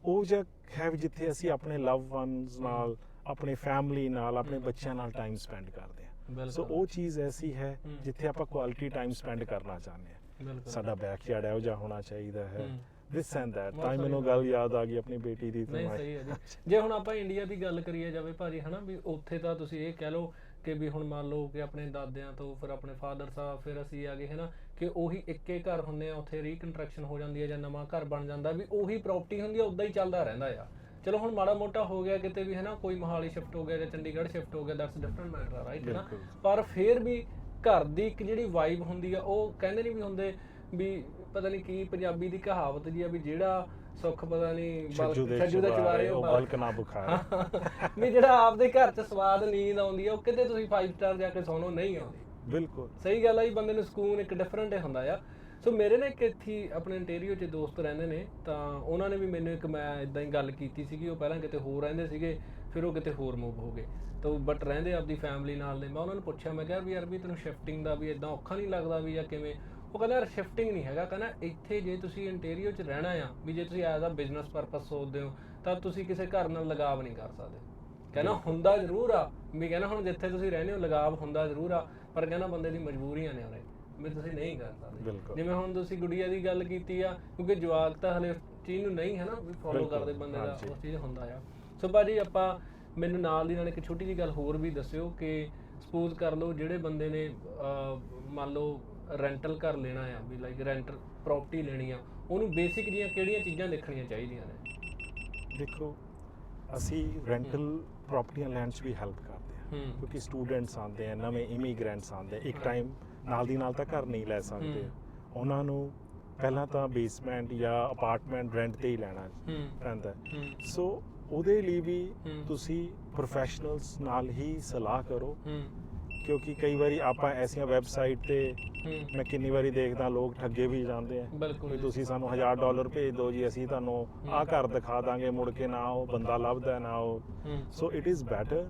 ਉਹ ਜਿਹਾ ਹੈ ਜਿੱਥੇ ਅਸੀਂ ਆਪਣੇ ਲਵ ਵਨਸ ਨਾਲ, ਆਪਣੀ ਫੈਮਿਲੀ ਨਾਲ, ਆਪਣੇ ਬੱਚਿਆਂ ਨਾਲ ਟਾਈਮ ਸਪੈਂਡ ਕਰਦੇ ਹਾਂ। ਸੋ ਉਹ ਚੀਜ਼ ਐਸੀ ਹੈ ਜਿੱਥੇ ਆਪਾਂ ਕੁਆਲਿਟੀ ਟਾਈਮ ਸਪੈਂਡ ਕਰਨਾ ਚਾਹੁੰਦੇ ਹਾਂ। ਸਾਡਾ ਬੈਕਯਾਰਡ ਇਹੋ ਜਿਹਾ ਹੋਣਾ ਚਾਹੀਦਾ ਹੈ, ਦਿਸ ਐਂਡ ਦੈਟ। ਤਾਂ ਮੈਨੂੰ ਗੱਲ ਯਾਦ ਆ ਗਈ ਆਪਣੀ ਬੇਟੀ ਦੀ। ਨਹੀਂ ਸਹੀ ਹੈ ਜੀ। ਜੇ ਹੁਣ ਆਪਾਂ ਇੰਡੀਆ ਦੀ ਗੱਲ ਕਰੀਏ ਜਾਵੇ ਭਾਜੀ ਹਨਾ ਵੀ ਉੱਥੇ ਤਾਂ ਤੁਸੀਂ ਇਹ ਕਹਿ ਲਓ ਕਿ ਵੀ ਹੁਣ ਮੰਨ ਲਓ ਕਿ ਆਪਣੇ ਦਾਦਿਆਂ ਤੋਂ ਫਿਰ ਆਪਣੇ ਫਾਦਰ ਸਾਹਿਬ ਫਿਰ ਅਸੀਂ ਆ ਗਏ ਹਨਾ ਕਿ ਉਹੀ ਇੱਕੇ ਘਰ ਹੁੰਦੇ ਆ, ਉੱਥੇ ਰੀਕਨਸਟਰਕਸ਼ਨ ਹੋ ਜਾਂਦੀ ਹੈ ਜਾਂ ਨਵਾਂ ਘਰ ਬਣ ਜਾਂਦਾ ਵੀ ਉਹੀ ਪ੍ਰਾਪਰਟੀ ਹੁੰਦੀ ਆ, ਉੱਦਾਂ ਹੀ ਚੱਲਦਾ ਰਹਿੰਦਾ ਆ। ਚਲੋ ਹੁਣ ਮਾੜਾ ਮੋਟਾ ਹੋ ਗਿਆ ਕਿਤੇ ਵੀ ਹਨਾ, ਕੋਈ ਮੋਹਾਲੀ ਸ਼ਿਫਟ ਹੋ ਗਿਆ ਜਾਂ ਚੰਡੀਗੜ੍ਹ ਸ਼ਿਫਟ ਹੋ ਗਿਆ, ਦੈਟਸ ਡਿਫਰੈਂਟ ਮੈਟਰ, ਰਾਈਟ ਹੈ ਨਾ। ਪਰ ਫਿਰ ਵੀ ਘਰ ਦੀ ਇੱਕ ਜਿਹੜੀ ਵਾਈਬ ਹੁੰਦੀ ਆ, ਉਹ ਕਹਿੰਦੇ ਨਹੀਂ ਵੀ ਹੁੰਦੇ ਵੀ ਪਤਾ ਨਹੀਂ ਕੀ ਪੰਜਾਬੀ ਦੀ ਕਹਾਵਤ ਜੀ ਆ ਵੀ ਜਿਹੜਾ ਸੁੱਖ ਪਤਾ ਨਹੀਂ ਛੱਜੂ ਦੇ ਚੁਬਾਰੇ ਉਹ ਬਲਕ ਨਾ ਬੁਖਾਰ। ਵੀ ਜਿਹੜਾ ਆਪਦੇ ਘਰ 'ਚ ਸਵਾਦ ਨੀਂਦ ਆਉਂਦੀ ਆ ਉਹ ਕਿਤੇ ਤੁਸੀਂ 5 ਸਟਾਰ ਜਾ ਕੇ ਸੌਣੋ ਨਹੀਂ ਆਉਂਦੀ। ਬਿਲਕੁਲ ਸਹੀ ਗੱਲ ਆ ਜੀ, ਬੰਦੇ ਨੂੰ ਸਕੂਨ ਇੱਕ ਡਿਫਰੈਂਟ ਹੁੰਦਾ ਆ। ਸੋ ਮੇਰੇ ਨਾ ਇੱਕ ਇੱਥੇ ਆਪਣੇ ਇੰਟੀਰੀਅਰ 'ਚ ਦੋਸਤ ਰਹਿੰਦੇ ਨੇ, ਤਾਂ ਉਹਨਾਂ ਨੇ ਵੀ ਮੈਨੂੰ ਇੱਕ ਮੈਂ ਇਦਾਂ ਹੀ ਗੱਲ ਕੀਤੀ ਸੀਗੀ। ਉਹ ਪਹਿਲਾਂ ਕਿਤੇ ਹੋਰ ਰਹਿੰਦੇ ਸੀਗੇ, ਫਿਰ ਉਹ ਕਿਤੇ ਹੋਰ ਮੂਵ ਹੋ ਗਏ ਤਾਂ ਬਟ ਰਹਿੰਦੇ ਆਪਦੀ ਫੈਮਿਲੀ ਨਾਲ ਨੇ। ਮੈਂ ਉਹਨਾਂ ਨੂੰ ਪੁੱਛਿਆ, ਮੈਂ ਕਿਹਾ ਵੀ ਯਾਰ ਵੀ ਤੈਨੂੰ ਸ਼ਿਫਟਿੰਗ ਦਾ ਵੀ ਇਦਾਂ ਔਖਾ ਨਹੀਂ ਲੱਗਦਾ ਵੀ ਜਾਂ ਕਿਵੇਂ? ਉਹ ਕਹਿੰਦਾ ਯਾਰ ਸ਼ਿਫਟਿੰਗ ਨਹੀਂ ਹੈਗਾ, ਕਹਿੰਦਾ ਇੱਥੇ ਜੇ ਤੁਸੀਂ ਇੰਟੀਰੀਅਰ 'ਚ ਰਹਿਣਾ ਆ ਵੀ ਜੇ ਤੁਸੀਂ ਐਜ਼ ਆ ਬਿਜ਼ਨਸ ਪਰਪਸ ਸੋਚਦੇ ਹੋ ਤਾਂ ਤੁਸੀਂ ਕਿਸੇ ਘਰ ਨਾਲ ਲਗਾਵ ਨਹੀਂ ਕਰ ਸਕਦੇ। ਕਹਿੰਦਾ ਹੁੰਦਾ ਜ਼ਰੂਰ ਆ ਵੀ, ਕਹਿੰਦਾ ਹੁਣ ਜਿੱਥੇ ਤੁਸੀਂ ਰਹਿੰਦੇ ਹੋ ਲਗਾਵ ਹੁੰਦਾ ਜ਼ਰੂਰ ਆ, ਪਰ ਕਹਿੰਦਾ ਬੰਦੇ ਦੀ ਮਜਬੂਰੀਆਂ ਨੇ ਉਹਨੇ ਵੀ ਤੁਸੀਂ ਨਹੀਂ ਕਰ ਸਕਦੇ। ਜਿਵੇਂ ਹੁਣ ਤੁਸੀਂ ਗੁੜੀਆ ਦੀ ਗੱਲ ਕੀਤੀ ਆ, ਕਿਉਂਕਿ ਜਵਾਕ ਤਾਂ ਹਲੇ ਚੀਜ਼ ਨੂੰ ਨਹੀਂ ਹੈ ਨਾ ਵੀ ਫੋਲੋ ਕਰਦੇ ਬੰਦੇ ਦਾ, ਉਹ ਚੀਜ਼ ਹੁੰਦਾ ਆ। ਸੋ ਭਾਜੀ ਆਪਾਂ ਮੈਨੂੰ ਨਾਲ ਦੀ ਨਾਲ ਇੱਕ ਛੋਟੀ ਜਿਹੀ ਗੱਲ ਹੋਰ ਵੀ ਦੱਸਿਓ ਕਿ ਸਪੋਜ਼ ਕਰ ਲਓ ਜਿਹੜੇ ਬੰਦੇ ਨੇ ਮੰਨ ਲਓ ਰੈਂਟਲ ਘਰ ਲੈਣਾ ਆ ਵੀ ਲਾਈਕ ਰੈਂਟਲ ਪ੍ਰਾਪਰਟੀ ਲੈਣੀ ਆ, ਉਹਨੂੰ ਬੇਸਿਕ ਜੀਆਂ ਕਿਹੜੀਆਂ ਚੀਜ਼ਾਂ ਦੇਖਣੀਆਂ ਚਾਹੀਦੀਆਂ ਨੇ? ਦੇਖੋ ਅਸੀਂ ਰੈਂਟਲ ਪ੍ਰਾਪਰਟੀਆਂ ਲੈਣ 'ਚ ਵੀ ਹੈਲਪ ਕਰਦੇ ਹਾਂ, ਕਿਉਂਕਿ ਸਟੂਡੈਂਟਸ ਆਉਂਦੇ ਆ, ਨਵੇਂ ਇਮੀਗ੍ਰੈਂਟਸ ਆਉਂਦੇ ਆ, ਇੱਕ ਟਾਈਮ ਨਾਲ ਦੀ ਨਾਲ ਤਾਂ ਘਰ ਨਹੀਂ ਲੈ ਸਕਦੇ, ਉਹਨਾਂ ਨੂੰ ਪਹਿਲਾਂ ਤਾਂ ਬੇਸਮੈਂਟ ਜਾਂ ਅਪਾਰਟਮੈਂਟ ਰੈਂਟ ਤੇ ਹੀ ਲੈਣਾ ਪੈਂਦਾ। ਸੋ ਉਹਦੇ ਲਈ ਵੀ ਤੁਸੀਂ ਪ੍ਰੋਫੈਸ਼ਨਲਸ ਨਾਲ ਹੀ ਸਲਾਹ ਕਰੋ, ਕਿਉਂਕਿ ਕਈ ਵਾਰੀ ਆਪਾਂ ਐਸੀਆਂ ਵੈਬਸਾਈਟ ਤੇ ਮੈਂ ਕਿੰਨੀ ਵਾਰੀ ਦੇਖਦਾ ਲੋਕ ਠੱਗੇ ਵੀ ਜਾਂਦੇ ਆ ਬਿਲਕੁਲ ਵੀ ਤੁਸੀਂ ਸਾਨੂੰ $1000 ਭੇਜ ਦਿਓ ਜੀ, ਅਸੀਂ ਤੁਹਾਨੂੰ ਆਹ ਘਰ ਦਿਖਾ ਦਾਂਗੇ, ਮੁੜ ਕੇ ਨਾ ਉਹ ਬੰਦਾ ਲੱਭਦਾ ਨਾ ਉਹ। ਸੋ ਇਟ ਇਜ਼ ਬੈਟਰ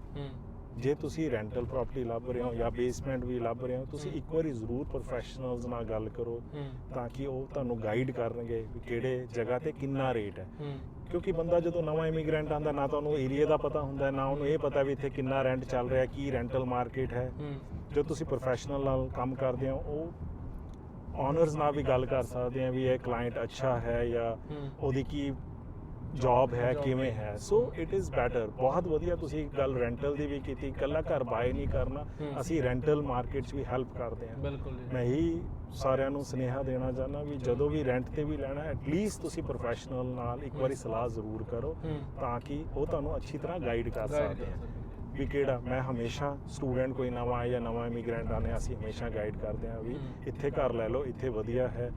ਜੇ ਤੁਸੀਂ ਰੈਂਟਲ ਪ੍ਰਾਪਰਟੀ ਲੱਭ ਰਹੇ ਹੋ ਜਾਂ ਬੇਸਮੈਂਟ ਵੀ ਲੱਭ ਰਹੇ ਹੋ, ਤੁਸੀਂ ਇੱਕ ਵਾਰੀ ਜ਼ਰੂਰ ਪ੍ਰੋਫੈਸ਼ਨਲਸ ਨਾਲ ਗੱਲ ਕਰੋ ਤਾਂ ਕਿ ਉਹ ਤੁਹਾਨੂੰ ਗਾਈਡ ਕਰਨਗੇ ਵੀ ਕਿਹੜੇ ਜਗ੍ਹਾ ਤੇ ਕਿੰਨਾ ਰੇਟ ਹੈ। ਕਿਉਂਕਿ ਬੰਦਾ ਜਦੋਂ ਨਵਾਂ ਇਮੀਗ੍ਰੈਂਟ ਆਉਂਦਾ, ਨਾ ਤੁਹਾਨੂੰ ਏਰੀਆ ਦਾ ਪਤਾ ਹੁੰਦਾ, ਨਾ ਉਹਨੂੰ ਇਹ ਪਤਾ ਵੀ ਇੱਥੇ ਕਿੰਨਾ ਰੈਂਟ ਚੱਲ ਰਿਹਾ, ਕੀ ਰੈਂਟਲ ਮਾਰਕੀਟ ਹੈ। ਜੋ ਤੁਸੀਂ ਪ੍ਰੋਫੈਸ਼ਨਲ ਨਾਲ ਕੰਮ ਕਰਦੇ ਹੋ, ਉਹ ਓਨਰਸ ਨਾਲ ਵੀ ਗੱਲ ਕਰ ਸਕਦੇ ਆ ਵੀ ਇਹ ਕਲਾਇੰਟ ਅੱਛਾ ਹੈ ਜਾਂ ਉਹਦੀ ਕੀ ਜੌਬ ਹੈ, ਕਿਵੇਂ ਹੈ। So it is better. ਬਹੁਤ ਵਧੀਆ ਤੁਸੀਂ ਗੱਲ ਰੈਂਟਲ ਦੀ ਵੀ ਕੀਤੀ, ਇਕੱਲਾ ਘਰ ਬਾਏ ਨਹੀਂ ਕਰਨਾ, ਅਸੀਂ ਰੈਂਟਲ ਮਾਰਕੀਟ 'ਚ ਵੀ ਹੈਲਪ ਕਰਦੇ ਹਾਂ। ਬਿਲਕੁਲ ਜੀ। ਮੈਂ ਹੀ ਸਾਰਿਆਂ ਨੂੰ ਸੁਨੇਹਾ ਦੇਣਾ ਚਾਹੁੰਦਾ ਵੀ ਜਦੋਂ ਵੀ ਰੈਂਟ ਤੇ ਵੀ ਲੈਣਾ, ਐਟਲੀਸਟ ਤੁਸੀਂ ਪ੍ਰੋਫੈਸ਼ਨਲ ਨਾਲ ਇੱਕ ਵਾਰੀ ਸਲਾਹ ਜ਼ਰੂਰ ਕਰੋ ਤਾਂ ਕਿ ਉਹ ਤੁਹਾਨੂੰ ਅੱਛੀ ਤਰ੍ਹਾਂ ਗਾਈਡ ਕਰ ਸਕਦੇ ਆ ਵੀ ਕਿਹੜਾ। ਮੈਂ ਹਮੇਸ਼ਾ ਸਟੂਡੈਂਟ ਕੋਈ ਨਵਾਂ ਆਇਆ ਜਾਂ ਨਵਾਂ ਇਮੀਗ੍ਰੈਂਟ ਆਨੇ, ਅਸੀਂ ਹਮੇਸ਼ਾ ਗਾਈਡ ਕਰਦੇ ਹਾਂ ਵੀ ਇੱਥੇ ਘਰ ਲੈ ਲਓ, ਇੱਥੇ ਵਧੀਆ ਹੈ।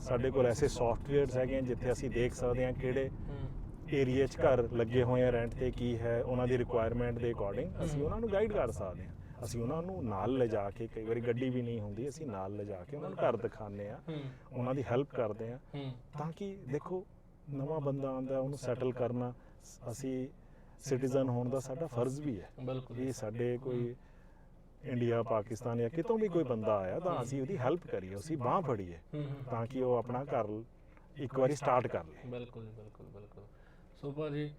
ਸਾਡੇ ਕੋਲ ਐਸੇ ਸੌਫਟਵੇਅਰਸ ਹੈਗੇ ਜਿੱਥੇ ਅਸੀਂ ਦੇਖ ਸਕਦੇ ਹਾਂ ਕਿਹੜੇ ਏਰੀਆ 'ਚ ਘਰ ਲੱਗੇ ਹੋਏ ਆ ਰੈਂਟ ਤੇ, ਕੀ ਹੈ ਉਹਨਾਂ ਦੀ ਰਿਕੁਆਇਰਮੈਂਟ ਦੇ ਅਕੋਰਡਿੰਗ ਅਸੀਂ ਉਹਨਾਂ ਨੂੰ ਗਾਈਡ ਕਰ ਸਕਦੇ ਹਾਂ। ਅਸੀਂ ਉਹਨਾਂ ਨੂੰ ਨਾਲ ਲਿਜਾ ਕੇ, ਕਈ ਵਾਰੀ ਗੱਡੀ ਵੀ ਨਹੀਂ ਹੁੰਦੀ, ਅਸੀਂ ਨਾਲ ਲਿਜਾ ਕੇ ਉਹਨਾਂ ਨੂੰ ਘਰ ਦਿਖਾਉਂਦੇ ਆ, ਉਹਨਾਂ ਦੀ ਹੈਲਪ ਕਰਦੇ ਆ ਤਾਂ ਕਿ ਦੇਖੋ ਨਵਾਂ ਬੰਦਾ ਆਉਂਦਾ ਉਹਨੂੰ ਸੈਟਲ ਕਰਨਾ, ਅਸੀਂ ਸਿਟੀਜ਼ਨ ਹੋਣ ਦਾ ਸਾਡਾ ਫਰਜ਼ ਵੀ ਹੈ। ਇਹ ਸਾਡੇ ਕੋਈ ਇੰਡੀਆ, ਪਾਕਿਸਤਾਨ ਜਾਂ ਕਿਤੋਂ ਵੀ ਕੋਈ ਬੰਦਾ ਆਇਆ ਤਾਂ ਅਸੀਂ ਉਹਦੀ ਹੈਲਪ ਕਰੀਏ, ਅਸੀਂ ਬਾਂਹ ਫੜੀਏ ਤਾਂ ਕਿ ਉਹ ਆਪਣਾ ਘਰ ਇੱਕ ਵਾਰੀ ਸਟਾਰਟ ਕਰ ਲਏ। ਬਿਲਕੁਲ ਬਿਲਕੁਲ ਬਿਲਕੁਲ। ਸੋ ਭਾਜੀ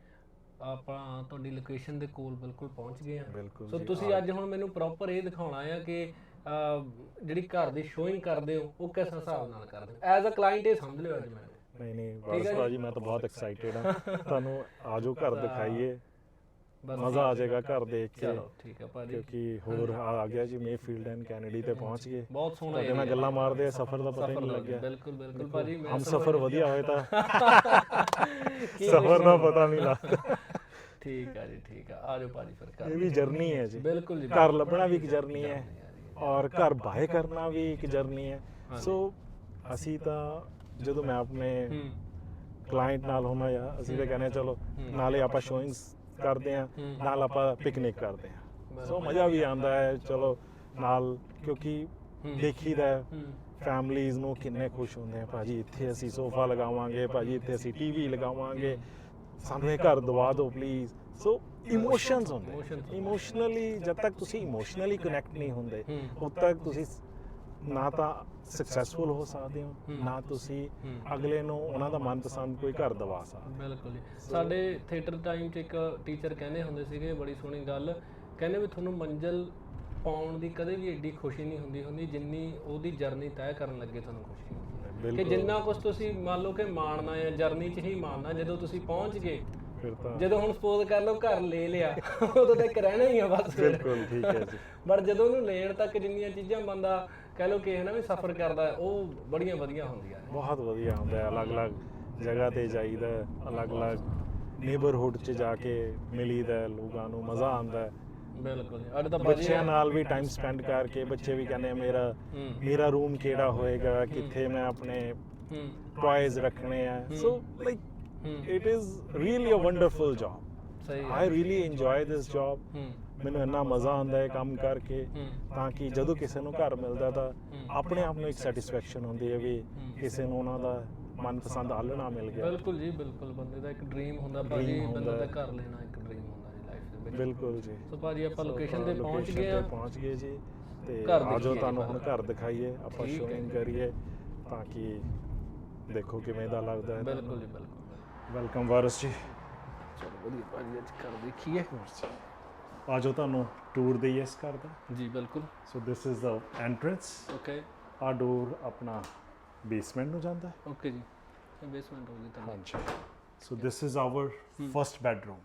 ਆਪਾਂ ਤੁਹਾਡੀ ਲੋਕੇਸ਼ਨ ਦੇ ਕੋਲ ਬਿਲਕੁਲ ਪਹੁੰਚ ਗਏ ਆ। ਬਿਲਕੁਲ ਸੋ ਜੀ। ਤੁਸੀਂ ਅੱਜ ਹੁਣ ਮੈਨੂੰ ਪ੍ਰੋਪਰ ਇਹ ਦਿਖਾਉਣਾ ਆ ਕਿ ਜਿਹੜੀ ਘਰ ਦੀ ਸ਼ੋਇੰਗ ਕਰਦੇ ਹੋ ਉਹ ਕਿਸ ਹਿਸਾਬ ਨਾਲ ਕਰਦੇ ਹੋ, ਐਜ਼ ਅ ਕਲਾਇੰਟ ਇਹ ਸਮਝ ਲਿਓ ਅੱਜ ਮੈਨੂੰ। ਨਹੀਂ ਬਸ ਭਾਜੀ ਮੈਂ ਤਾਂ ਬਹੁਤ ਐਕਸਾਈਟਿਡ ਹਾਂ, ਤੁਹਾਨੂੰ ਆਜੋ ਘਰ ਦਿਖਾਈਏ, ਮਜ਼ਾ ਆ ਜਾਏਗਾ ਘਰ ਦੇਖ ਕੇ। ਚਲੋ ਠੀਕ ਹੈ ਭਾਜੀ। ਕਿਉਂਕਿ ਹੋਰ ਆ ਗਿਆ ਜੀ ਮੇਫੀਲਡ ਐਂਡ ਕੈਨੇਡੀ ਤੇ ਪਹੁੰਚ ਗਏ, ਬਹੁਤ ਸੋਹਣਾ ਤੁਹਾਡੇ ਨਾਲ ਗੱਲਾਂ ਮਾਰਦੇ ਆ, ਸਫਰ ਦਾ ਪਤਾ ਹੀ ਨਹੀਂ ਲੱਗਿਆ। ਬਿਲਕੁਲ ਬਿਲਕੁਲ ਭਾਜੀ। ਹਮ ਸਫਰ ਵਧੀਆ ਹੋਏ ਤਾਂ ਸਫਰ ਦਾ ਪਤਾ ਨਹੀਂ ਲੱਗਦਾ। ਠੀਕ ਆ ਜੀ, ਠੀਕ ਆ। ਆਜੋ ਭਾਜੀ ਫਿਰ ਘਰ। ਇਹ ਵੀ ਜਰਨੀ ਹੈ ਜੀ। ਬਿਲਕੁਲ ਜੀ। ਘਰ ਲੱਭਣਾ ਵੀ ਇੱਕ ਜਰਨੀ ਹੈ ਔਰ ਘਰ ਬਾਏ ਕਰਨਾ ਵੀ ਇੱਕ ਜਰਨੀ ਹੈ। ਸੋ ਅਸੀਂ ਤਾਂ ਜਦੋਂ ਮੈਂ ਆਪਣੇ ਕਲਾਇੰਟ ਨਾਲ ਹੁੰਦਾ ਆ, ਅਸੀਂ ਤਾਂ ਕਹਿੰਦੇ ਚਲੋ ਨਾਲੇ ਆਪਾਂ ਸ਼ੋਇੰਗਸ ਕਰਦੇ ਆ, ਨਾਲ ਆਪਾਂ ਪਿਕਨਿਕ ਕਰਦੇ ਆ। ਸੋ ਮਜ਼ਾ ਵੀ ਆਉਂਦਾ ਹੈ ਚਲੋ ਨਾਲ, ਕਿਉਂਕਿ ਦੇਖੀਦਾ ਫੈਮਲੀਜ਼ ਨੂੰ ਕਿੰਨੇ ਖੁਸ਼ ਹੁੰਦੇ ਆ, ਭਾਜੀ ਇੱਥੇ ਅਸੀਂ ਸੋਫਾ ਲਗਾਵਾਂਗੇ, ਭਾਜੀ ਇੱਥੇ ਅਸੀਂ ਟੀਵੀ ਲਗਾਵਾਂਗੇ, ਸਾਨੂੰ ਇਹ ਘਰ ਦਵਾ ਦਿਓ ਪਲੀਜ਼। ਸੋ ਇਮੋਸ਼ਨਸ ਹੁੰਦੇ, ਇਮੋਸ਼ਨਲੀ ਜਦ ਤੱਕ ਤੁਸੀਂ ਇਮੋਸ਼ਨਲੀ ਕਨੈਕਟ ਨਹੀਂ ਹੁੰਦੇ ਉਦ ਤੱਕ ਤੁਸੀਂ ਨਾ ਤਾਂ ਸਕਸੈਸਫੁਲ ਹੋ ਸਕਦੇ ਹੋ, ਨਾ ਤੁਸੀਂ ਅਗਲੇ ਨੂੰ ਉਹਨਾਂ ਦਾ ਮਨਪਸੰਦ ਕੋਈ ਘਰ ਦਵਾ ਸਕਦੇ। ਬਿਲਕੁਲ ਜੀ। ਸਾਡੇ ਥੀਏਟਰ ਟਾਈਮ 'ਚ ਇੱਕ ਟੀਚਰ ਕਹਿੰਦੇ ਹੁੰਦੇ ਸੀਗੇ, ਬੜੀ ਸੋਹਣੀ ਗੱਲ, ਕਹਿੰਦੇ ਵੀ ਤੁਹਾਨੂੰ ਮੰਜ਼ਿਲ ਪਾਉਣ ਦੀ ਕਦੇ ਵੀ ਐਡੀ ਖੁਸ਼ੀ ਨਹੀਂ ਹੁੰਦੀ ਜਿੰਨੀ ਉਹਦੀ ਜਰਨੀ ਤੈਅ ਕਰਨ ਲੱਗੇ ਤੁਹਾਨੂੰ ਖੁਸ਼ੀ ਹੁੰਦੀ ਹੈ। ਕਿ ਜਿੰਨਾ ਕੁਝ ਤੁਸੀਂ ਮੰਨ ਲਓ ਕਿ ਮਾਣਨਾ ਹੈ ਜਰਨੀ 'ਚ ਹੀ ਮਾਣਨਾ, ਜਦੋਂ ਤੁਸੀਂ ਪਹੁੰਚ ਗਏ ਫਿਰ ਤਾਂ ਜਦੋਂ ਹੁਣ ਸਪੋਜ਼ ਕਰ ਲਓ ਘਰ ਲੈ ਲਿਆ ਉਦੋਂ ਤੱਕ ਰਹਿਣਾ ਹੀ ਆ ਬਸ। ਬਿਲਕੁਲ ਠੀਕ ਹੈ ਜੀ। ਪਰ ਜਦੋਂ ਉਹਨੂੰ ਲੈਣ ਤੱਕ ਜਿੰਨੀਆਂ ਚੀਜ਼ਾਂ ਬੰਦਾ ਕਹਿ ਲਓ ਕਿ ਹੈ ਨਾ ਵੀ ਸਫ਼ਰ ਕਰਦਾ, ਉਹ ਬੜੀਆਂ ਵਧੀਆ ਹੁੰਦੀਆਂ ਨੇ। ਬਹੁਤ ਵਧੀਆ ਹੁੰਦਾ ਹੈ, ਅਲੱਗ-ਅਲੱਗ ਜਗ੍ਹਾ ਤੇ ਜਾਈਦਾ, ਅਲੱਗ-ਅਲੱਗ ਨੇਬਰਹੁੱਡ 'ਚ ਜਾ ਕੇ ਮਿਲੀਦਾ, ਲੋਕਾਂ ਨੂੰ ਮਜ਼ਾ ਆਉਂਦਾ ਹੈ। ਬਿਲਕੁਲ ਜੀ। ਅੱਜ ਤਾਂ ਬੱਚਿਆਂ ਨਾਲ ਵੀ ਟਾਈਮ ਸਪੈਂਡ ਕਰਕੇ ਬੱਚੇ ਵੀ ਕਹਿੰਦੇ ਮੇਰਾ ਰੂਮ ਕਿਹੜਾ ਹੋਏਗਾ, ਕਿੱਥੇ ਮੈਂ ਆਪਣੇ ਟॉयਜ਼ ਰੱਖਣੇ ਆ। So like it is really a wonderful job. ਸਹੀ ਹੈ। I really enjoy this job. ਮੈਨੂੰ ਇੰਨਾ ਮਜ਼ਾ ਆਉਂਦਾ ਹੈ ਕੰਮ ਕਰਕੇ, ਤਾਂ ਕਿ ਜਦੋਂ ਕਿਸੇ ਨੂੰ ਘਰ ਮਿਲਦਾ ਤਾਂ ਆਪਣੇ ਆਪ ਨੂੰ ਇੱਕ ਸੈਟੀਸਫੈਕਸ਼ਨ ਹੁੰਦੀ ਹੈ ਵੀ ਕਿਸੇ ਨੂੰ ਉਹਨਾਂ ਦਾ ਮਨਪਸੰਦ ਆਲਣਾ ਮਿਲ ਗਿਆ। ਬਿਲਕੁਲ ਜੀ ਬਿਲਕੁਲ। ਬੰਦੇ ਦਾ ਇੱਕ ਡ੍ਰੀਮ ਹੁੰਦਾ ਭਾਜੀ, ਬੰਦੇ ਦਾ ਘਰ ਲੈਣਾ ਇੱਕ ਡ੍ਰੀਮ ਹੁੰਦਾ ਜੀ ਲਾਈਫ ਦੇ ਵਿੱਚ। ਬਿਲਕੁਲ ਜੀ। ਸੋ ਭਾਜੀ ਆਪਾਂ ਲੋਕੇਸ਼ਨ ਤੇ ਪਹੁੰਚ Location ਗਏ ਆ। ਤੇ ਪਹੁੰਚ ਗਏ ਜੀ, ਤੇ ਘਰ ਆਜੋ ਦੇਖੀਏ ਤੁਹਾਨੂੰ ਜੀ ਹੁਣ ਘਰ ਦਿਖਾਈਏ, ਆਪਾਂ ਠੀਕ ਹੈ ਸ਼ੋਇੰਗ ਜੀ। ਕਰੀਏ ਤਾਂ ਕਿ ਦੇਖੋ ਕਿਵੇਂ ਦਾ ਲੱਗਦਾ ਹੈ। ਬਿਲਕੁਲ ਜੀ ਬਿਲਕੁਲ। ਵੈਲਕਮ ਵਾਰਸ ਜੀ। ਚਲੋ ਵਧੀਆ ਭਾਜੀ, ਅੱਜ ਘਰ ਦੇਖੀਏ। ਆਜੋ ਤੁਹਾਨੂੰ ਟੂਰ ਦੇਈਏ ਇਸ ਘਰ ਦਾ। ਜੀ ਬਿਲਕੁਲ। So this is the entrance. Okay a door ਆਪਣਾ ਬੇਸਮੈਂਟ ਨੂੰ ਜਾਂਦਾ ਹੈ। ਓਕੇ ਜੀ। ਇਹ ਬੇਸਮੈਂਟ ਹੋ ਗਈ ਤਾਂ। ਹਾਂਜੀ। So this is our first bedroom.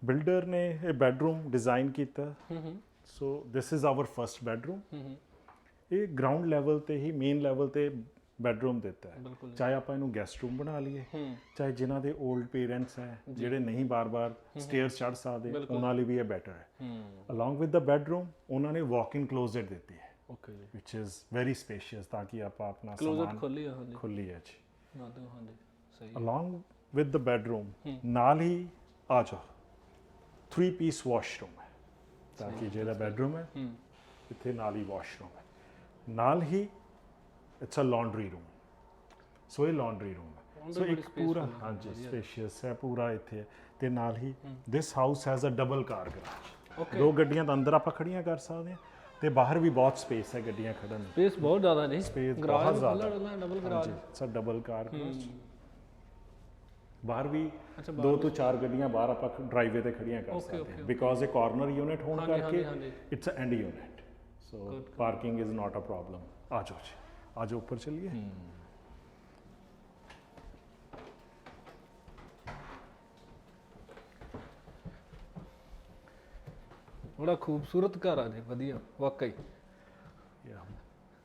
Builder ਨੇ ਇਹ ਬੈਡਰੂਮ ਡਿਜ਼ਾਈਨ ਕੀਤਾ। Hmm so this is our first bedroom. Hmm ਇਹ ਗਰਾਊਂਡ ਲੈਵਲ ਤੇ ਹੀ ਮੇਨ ਲੈਵਲ ਤੇ ਬੈਡਰੂਮ ਦਿੱਤਾ ਹੈ। ਬਿਲਕੁਲ ਚਾਹੇ ਆਪਾਂ ਇਹਨੂੰ ਗੈਸਟ ਰੂਮ ਬਣਾ ਲਈਏ, ਹੂੰ ਚਾਹੇ ਜਿਨ੍ਹਾਂ ਦੇ 올ਡ ਪੇਰੈਂਟਸ ਹੈ ਜਿਹੜੇ ਨਹੀਂ ਬਾਰ-ਬਾਰ ਸਟੇਅਰਸ ਚੜ੍ਹ ਸਕਦੇ, ਉਹਨਾਂ ਲਈ ਵੀ ਇਹ ਬੈਟਰ ਹੈ। ਹੂੰ ਅਲੋਂਗ ਵਿਦ ਦਾ ਬੈਡਰੂਮ ਉਹਨਾਂ ਨੇ ਵਾਕ ਇਨ ਕਲੋਜ਼ਟ ਦਿੱਤੀ ਹੈ, ਓਕੇ ਜੀ। ਵਿਚ ਇਜ਼ ਵੈਰੀ ਸਪੇਸ਼ੀਅਸ, ਤਾਂ ਕਿ ਆਪਾਂ ਆਪਣਾ ਕਲੋਜ਼ਟ ਸਮਾਨ ਖੋਲੀ ਆ ਹਾਂਜੀ ਖੁੱਲੀ ਹੈ ਜੀ। ਵਾਧੂ ਹਾਂਜੀ ਸਹੀ ਹੈ। ਅਲੋਂਗ ਵਿਦ ਦਾ ਬੈਡਰੂਮ ਨਾਲ ਹੀ ਆ ਜਾਓ 3 ਪੀਸ ਵਾਸ਼ਰੂਮ ਹੈ, ਤਾਂ ਕਿ ਜਿਹੜਾ ਬੈਡਰੂਮ ਹੈ ਹੂੰ ਇੱਥੇ ਨਾਲ ਹੀ ਵਾਸ਼ਰੂਮ ਹੈ, ਨਾਲ ਹੀ ਇਟਸ ਅ ਲਾਂਡਰੀ ਰੂਮ। ਸੋ ਇਹ ਲਾਂਡਰੀ ਰੂਮ ਹੈ। ਸੋ ਇੱਕ ਪੂਰਾ ਹਾਂਜੀ ਸਪੇਸ਼ੀਅਸ ਹੈ ਪੂਰਾ ਇੱਥੇ, ਤੇ ਨਾਲ ਹੀ this house has a double car garage. Okay ਦੋ ਗੱਡੀਆਂ ਤਾਂ ਅੰਦਰ ਆਪਾਂ ਖੜੀਆਂ ਕਰ ਸਕਦੇ ਹਾਂ, ਤੇ ਬਾਹਰ ਵੀ ਬਹੁਤ ਸਪੇਸ ਹੈ ਗੱਡੀਆਂ ਖੜਨ ਨੂੰ। ਸਪੇਸ ਬਹੁਤ ਜ਼ਿਆਦਾ ਜੀ, Space ਗਰਾਜ ਬਹੁਤ ਵੀ ਜ਼ਿਆਦਾ। ਖੁੱਲ੍ਹਾ double garage. It's a double car garage. ਬਾਹਰ ਵੀ ਅੱਛਾ 2 ਤੋਂ 4 ਗੱਡੀਆਂ ਬਾਹਰ ਆਪਾਂ ਡਰਾਈਵੇ ਤੇ ਖੜੀਆਂ ਕਰ ਸਕਦੇ ਹਾਂ, ਬਿਕੋਜ਼ ਇਹ ਕਾਰਨਰ ਯੂਨਿਟ ਹੋਣ ਹਾਂਜੀ, ਕਰਕੇ ਹਾਂਜੀ। It's a end unit, so parking is not a problem. ਆ ਜਾਓ ਜੀ, ਆ ਜਾਓ ਉੱਪਰ ਚਲਿਏ। ਬੜਾ ਖੂਬਸੂਰਤ ਘਰ ਆ ਜੀ, ਵਧੀਆ ਵਾਕਈ।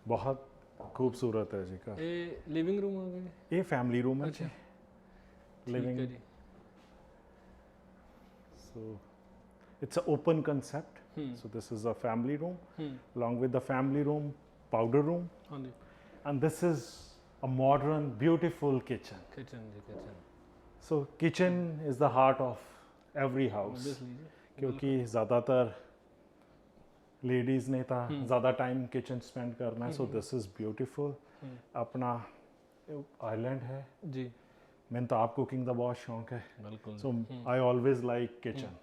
ਬਹੁਤ ਖੂਬਸੂਰਤ ਹੈ ਜੀ ਘਰ। ਇਹ ਲਿਵਿੰਗ ਰੂਮ ਆ ਗਿਆ ਜੀ? ਇਹ ਫੈਮਿਲੀ ਰੂਮ ਹੈ ਜੀ, ਠੀਕ ਹੈ ਲਿਵਿੰਗ। ਜੀ। So it's a open concept, so this is a family room, along with the family room powder room, ਹਾਂਜੀ and this is a modern beautiful kitchen. Kitchen ਜੀ, kitchen So kitchen is the heart of every house, obviously ਜੀ। ਕਿਉਂਕਿ ਜ਼ਿਆਦਾਤਰ ladies ਨੇ ਤਾਂ ਜ਼ਿਆਦਾ time kitchen spend ਕਰਨਾ, ਸੋ this is beautiful. ਆਪਣਾ ਆਈਲੈਂਡ ਹੈ, ਜੀ ਮੈਨੂੰ ਤਾਂ ਆਪ ਕੁਕਿੰਗ ਦਾ ਬਹੁਤ ਸ਼ੌਂਕ ਹੈ, ਬਿਲਕੁਲ। ਸੋ ਆਈ ਆਲਵੇਜ਼ ਲਾਈਕ ਕਿਚਨ,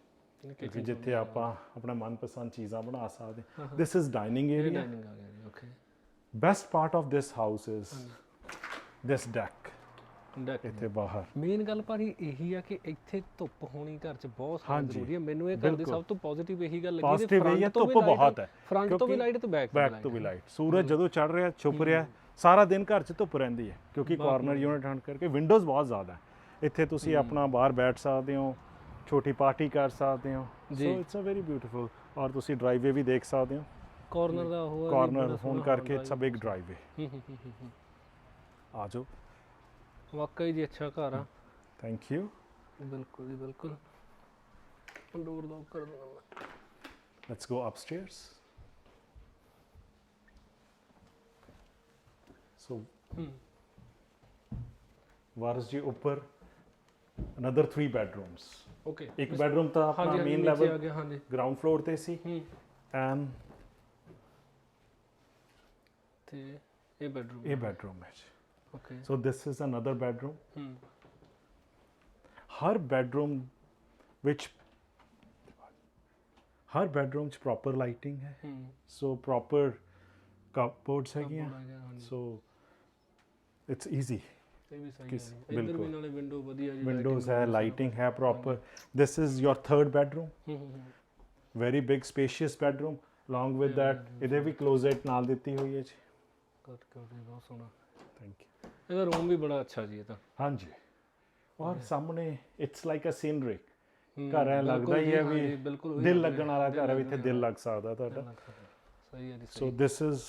ਕਿਉਂਕਿ ਜਿੱਥੇ ਆਪਾਂ ਆਪਣਾ ਮਨਪਸੰਦ ਚੀਜ਼ਾਂ ਬਣਾ ਸਕਦੇ। This is dining area. Dining ਆ ਗਿਆ ਜੀ, okay. Best part of this house is this deck deck ਇੱਥੇ ਬਾਹਰ। ਮੇਨ ਗੱਲ ਭਾਜੀ ਇਹੀ ਆ ਕਿ ਇੱਥੇ ਧੁੱਪ ਹੋਣੀ ਘਰ 'ਚ ਬਹੁਤ ਹਾਂਜੀ, ਜ਼ਰੂਰੀ ਹੈ। ਮੈਨੂੰ ਇਹ ਘਰ ਦੀ ਸਭ ਤੋਂ ਪੋਜ਼ਿਟਿਵ ਇਹੀ ਗੱਲ ਲੱਗੀ Positive ਇਹੀ ਹੈ, ਧੁੱਪ ਬਹੁਤ ਹੈ। ਫਰੰਟ ਤੋਂ ਵੀ ਲਾਈਟ ਤੇ ਬੈਕ ਤੋਂ ਵੀ ਲਾਈਟ। ਸੂਰਜ ਜਦੋਂ ਚੜ ਰਿਹਾ ਛੁਪ ਰਿਹਾ, ਸਾਰਾ ਦਿਨ ਘਰ 'ਚ ਧੁੱਪ ਰਹਿੰਦੀ ਹੈ, ਕਿਉਂਕਿ ਕਾਰਨਰ ਯੂਨਿਟ ਹੋਣ ਕਰਕੇ ਵਿੰਡੋਜ਼ ਬਹੁਤ ਜ਼ਿਆਦਾ ਹੈ। ਇੱਥੇ ਤੁਸੀਂ ਆਪਣਾ ਬਾਹਰ ਬੈਠ ਸਕਦੇ ਹੋ, ਛੋਟੀ ਪਾਰਟੀ ਕਰ ਸਕਦੇ ਹੋ, so it's a very beautiful. ਔਰ ਤੁਸੀਂ ਡਰਾਈਵੇ ਵੀ ਦੇਖ ਸਕਦੇ ਹੋ, ਕਾਰਨਰ ਦਾ ਉਹ ਕਾਰਨਰ ਹੋਣ ਕਰਕੇ ਇਟਸ ਅ ਬਿਗ ਡਰਾਈਵੇ। ਆ ਜਾਓ। ਵਾਕਈ ਜੀ ਅੱਛਾ ਘਰ ਆ। Thank you. ਬਿਲਕੁਲ ਜੀ ਬਿਲਕੁਲ। ਡੋਰ ਲੌਕ ਕਰ ਦੇਣਾ ਮੈਂ। Let's go ਅਪਸਟੇਅਰਸ। ਸੋ ਵਾਰਸ ਜੀ ਉੱਪਰ another 3 bedrooms. ਓਕੇ। ਇੱਕ ਬੈਡਰੂਮ ਤਾਂ ਆਪਣਾ ਮੇਨ ਲੈਵਲ ਆ ਗਿਆ ਹਾਂਜੀ। ਗਰਾਊਂਡ ਫਲੋਰ ਤੇ ਸੀ, ਐਂਡ ਤੇ ਇਹ ਬੈਡਰੂਮ ਇਹ ਬੈਡਰੂਮ ਹੈ ਜੀ। Okay. So this is another bedroom. ਹੂੰ ਹਰ ਬੈਡਰੂਮ ਵਿੱਚ ਚ ਪ੍ਰੋਪਰ ਲਾਈਟਿੰਗ ਹੈ, ਹੂੰ ਸੋ ਪ੍ਰੋਪਰ ਕਪਬੋਰਡਸ ਹੈਗੀਆਂ, ਹਾਂਜੀ। So it's easy. ਇਹ ਵੀ ਸਹੀ ਹੈ ਜੀ। ਇੱਧਰ ਵੀ ਨਾਲੇ ਵਿੰਡੋ ਵਧੀਆ ਜੀ, ਵਿੰਡੋਜ਼ ਹੈ, ਲਾਈਟਿੰਗ ਹੈ proper. This is your third bedroom, very big spacious bedroom. along with that ਇਹਦੇ ਵੀ ਕਲੋਜ਼ਟ ਨਾਲ ਦਿੱਤੀ ਹੋਈ ਹੈ ਜੀ। ਕੱਟ ਬਹੁਤ ਸੋਹਣਾ। Thank you. ਇਹਦਾ ਰੂਮ ਵੀ ਬੜਾ ਅੱਛਾ ਜੀ ਇਹ ਤਾਂ। ਹਾਂਜੀ, ਔਰ ਸਾਹਮਣੇ ਇਟਸ ਲਾਈਕ ਅ ਸੀਨਰੀ। ਘਰ ਐ ਲੱਗਦਾ ਹੀ ਹੈ ਵੀ ਦਿਲ ਲੱਗਣ ਵਾਲਾ ਘਰ ਹੈ, ਵੀ ਇੱਥੇ ਦਿਲ ਲੱਗ ਸਕਦਾ ਤੁਹਾਡਾ। ਸਹੀ ਹੈ ਜੀ। ਸੋ ਦਿਸ ਇਜ਼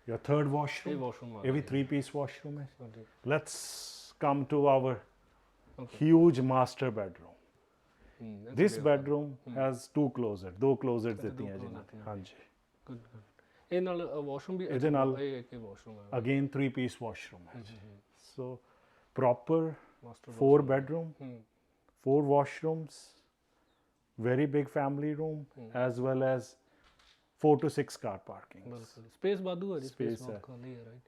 your third ਇਹ washroom. ਵਾਸ਼ਰੂਮ ਆ ਇਹ ਵੀ 3 piece washroom ਹੈ। ਹਾਂਜੀ। Let's come to our Okay. huge master bedroom. ਹੂੰ This bedroom has 2 closets, 2 closets ਦਿੱਤੀਆਂ ਜੀ ਨਾਲ। ਹਾਂਜੀ, ਗੁੱਡ ਗੁੱਡ। ਇਹ ਨਾਲ ਵਾਸ਼ਰੂਮ ਵੀ ਇਹਦੇ ਨਾਲ ਇਹ ਇੱਕ ਵਾਸ਼ਰੂਮ ਹੈ। again 3 piece washroom ਹੈ ਜੀ। So proper ਮਾਸਟਰ 4 bedroom, ਹੂੰ 4 washrooms, very big family room, as well as 4 to 6 car parking. ਬਿਲਕੁਲ ਸਪੇਸ ਵਾਧੂ ਹੈ ਜੀ। ਸਪੇਸ Space ਹੈ। ਬਹੁਤ ਖਾਲੀ ਹੈ ਰਾਈਟ।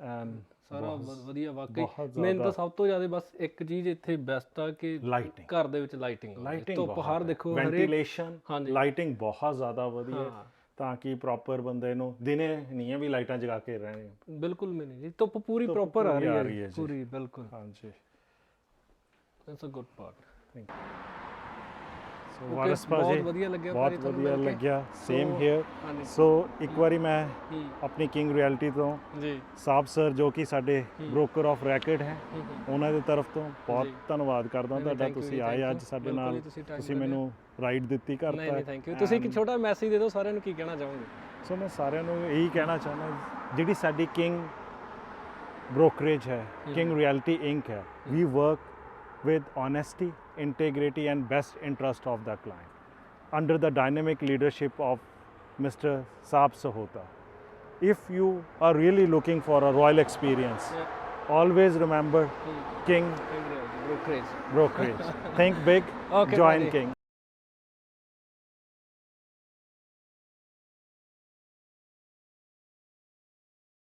And ਸਾਰਾ ਵਧੀਆ ਵਾਕਈ। ਬਹੁਤ ਮੈਨੂੰ ਤਾਂ ਜ਼ਿਆਦਾ ਸਭ ਤੋਂ ਜ਼ਿਆਦਾ ਬਸ ਇੱਕ ਚੀਜ਼ ਇੱਥੇ ਬੈਸਟ ਆ ਕਿ lighting. ਘਰ ਦੇ ਵਿੱਚ ਲਾਈਟਿੰਗ ਧੁੱਪ ਹਰ ਦੇਖੋ ਵੈਂਟੀਲੇਸ਼ਨ, ਹਾਂਜੀ। ਲਾਈਟਿੰਗ ਬਹੁਤ ਜ਼ਿਆਦਾ ਵਧੀਆ ਹੈ, ਹਾਂ। ਤਾਂ ਕਿ ਪ੍ਰੋਪਰ ਬੰਦੇ ਨੂੰ ਦਿਨੇ ਨਹੀਂ ਹੈ ਵੀ ਲਾਈਟਾਂ ਜਗਾ ਕੇ ਰਹਿਣੇ। ਬਿਲਕੁਲ ਵੀ ਨਹੀਂ ਜੀ, ਧੁੱਪ ਪੂਰੀ ਧੁੱਪ ਪ੍ਰੋਪਰ ਆ ਪੂਰੀ ਆ ਰਹੀ ਰਹੀ ਹੈ ਹੈ ਜੀ। ਪੂਰੀ ਬਿਲਕੁਲ। ਹਾਂਜੀ, that's a good part. Thank so Okay, ਵਾਰਸ ਬਹੁਤ ਭਾਜੀ ਵਧੀਆ ਲੱਗਿਆ ਬਹੁਤ ਭਾਜੀ ਤੁਹਾਨੂੰ ਵਧੀਆ ਮਿਲ ਕੇ। ਲੱਗਿਆ ਸੇਮ ਸੋ, ਹੇਅਰ ਹਾਂਜੀ। ਸੋ ਇੱਕ ਵਾਰੀ ਮੈਂ ਹੂੰ, ਆਪਣੀ ਕਿੰਗ ਰਿਐਲਿਟੀ ਤੋਂ ਜੀ ਸਾਬ ਸਰ ਜੋ ਕਿ ਸਾਡੇ ਬ੍ਰੋਕਰ ਆਫ ਰੈਕਟ ਹੈ ਹੂੰ, ਹੂੰ। ਉਹਨਾਂ ਦੇ ਤਰਫ ਤੋਂ ਬਹੁਤ ਜੀ। ਧੰਨਵਾਦ ਕਰਦਾ ਨਹੀਂ, ਤੁਹਾਡਾ thank you ਤੁਸੀਂ ਜੀ, ਆਏ thank ਅੱਜ you। ਸਾਡੇ ਬਿਲਕੁਲ ਨਾਲ ਜੀ, ਤੁਸੀਂ time ਤੁਸੀਂ ਕੱਢਿਆ। ਮੈਨੂੰ ਰਾਈਡ ਦਿੱਤੀ ਕਰਤਾ ਨਹੀਂ ਨਹੀਂ ਥੈਂਕ ਯੂ ਤੁਸੀਂ ਇੱਕ And ਛੋਟਾ ਮੈਸੇਜ ਦੇ ਦਿਓ ਸਾਰਿਆਂ ਨੂੰ ਕੀ ਕਹਿਣਾ ਚਾਹੋਗੇ ਸੋ ਮੈਂ ਸਾਰਿਆਂ ਨੂੰ ਇਹੀ ਕਹਿਣਾ ਚਾਹੁੰਦਾ ਜਿਹੜੀ ਸਾਡੀ ਕਿੰਗ brokerage ਹੈ ਕਿੰਗ ਰਿਐਲਿਟੀ ਇੰਕ ਹੈ we work with honesty integrity and best interest of the client under the dynamic leadership of Mr. Saab Sahota. If you are really looking for a royal experience, always remember King brokerage Brokerage. Think big, Okay, join buddy. King.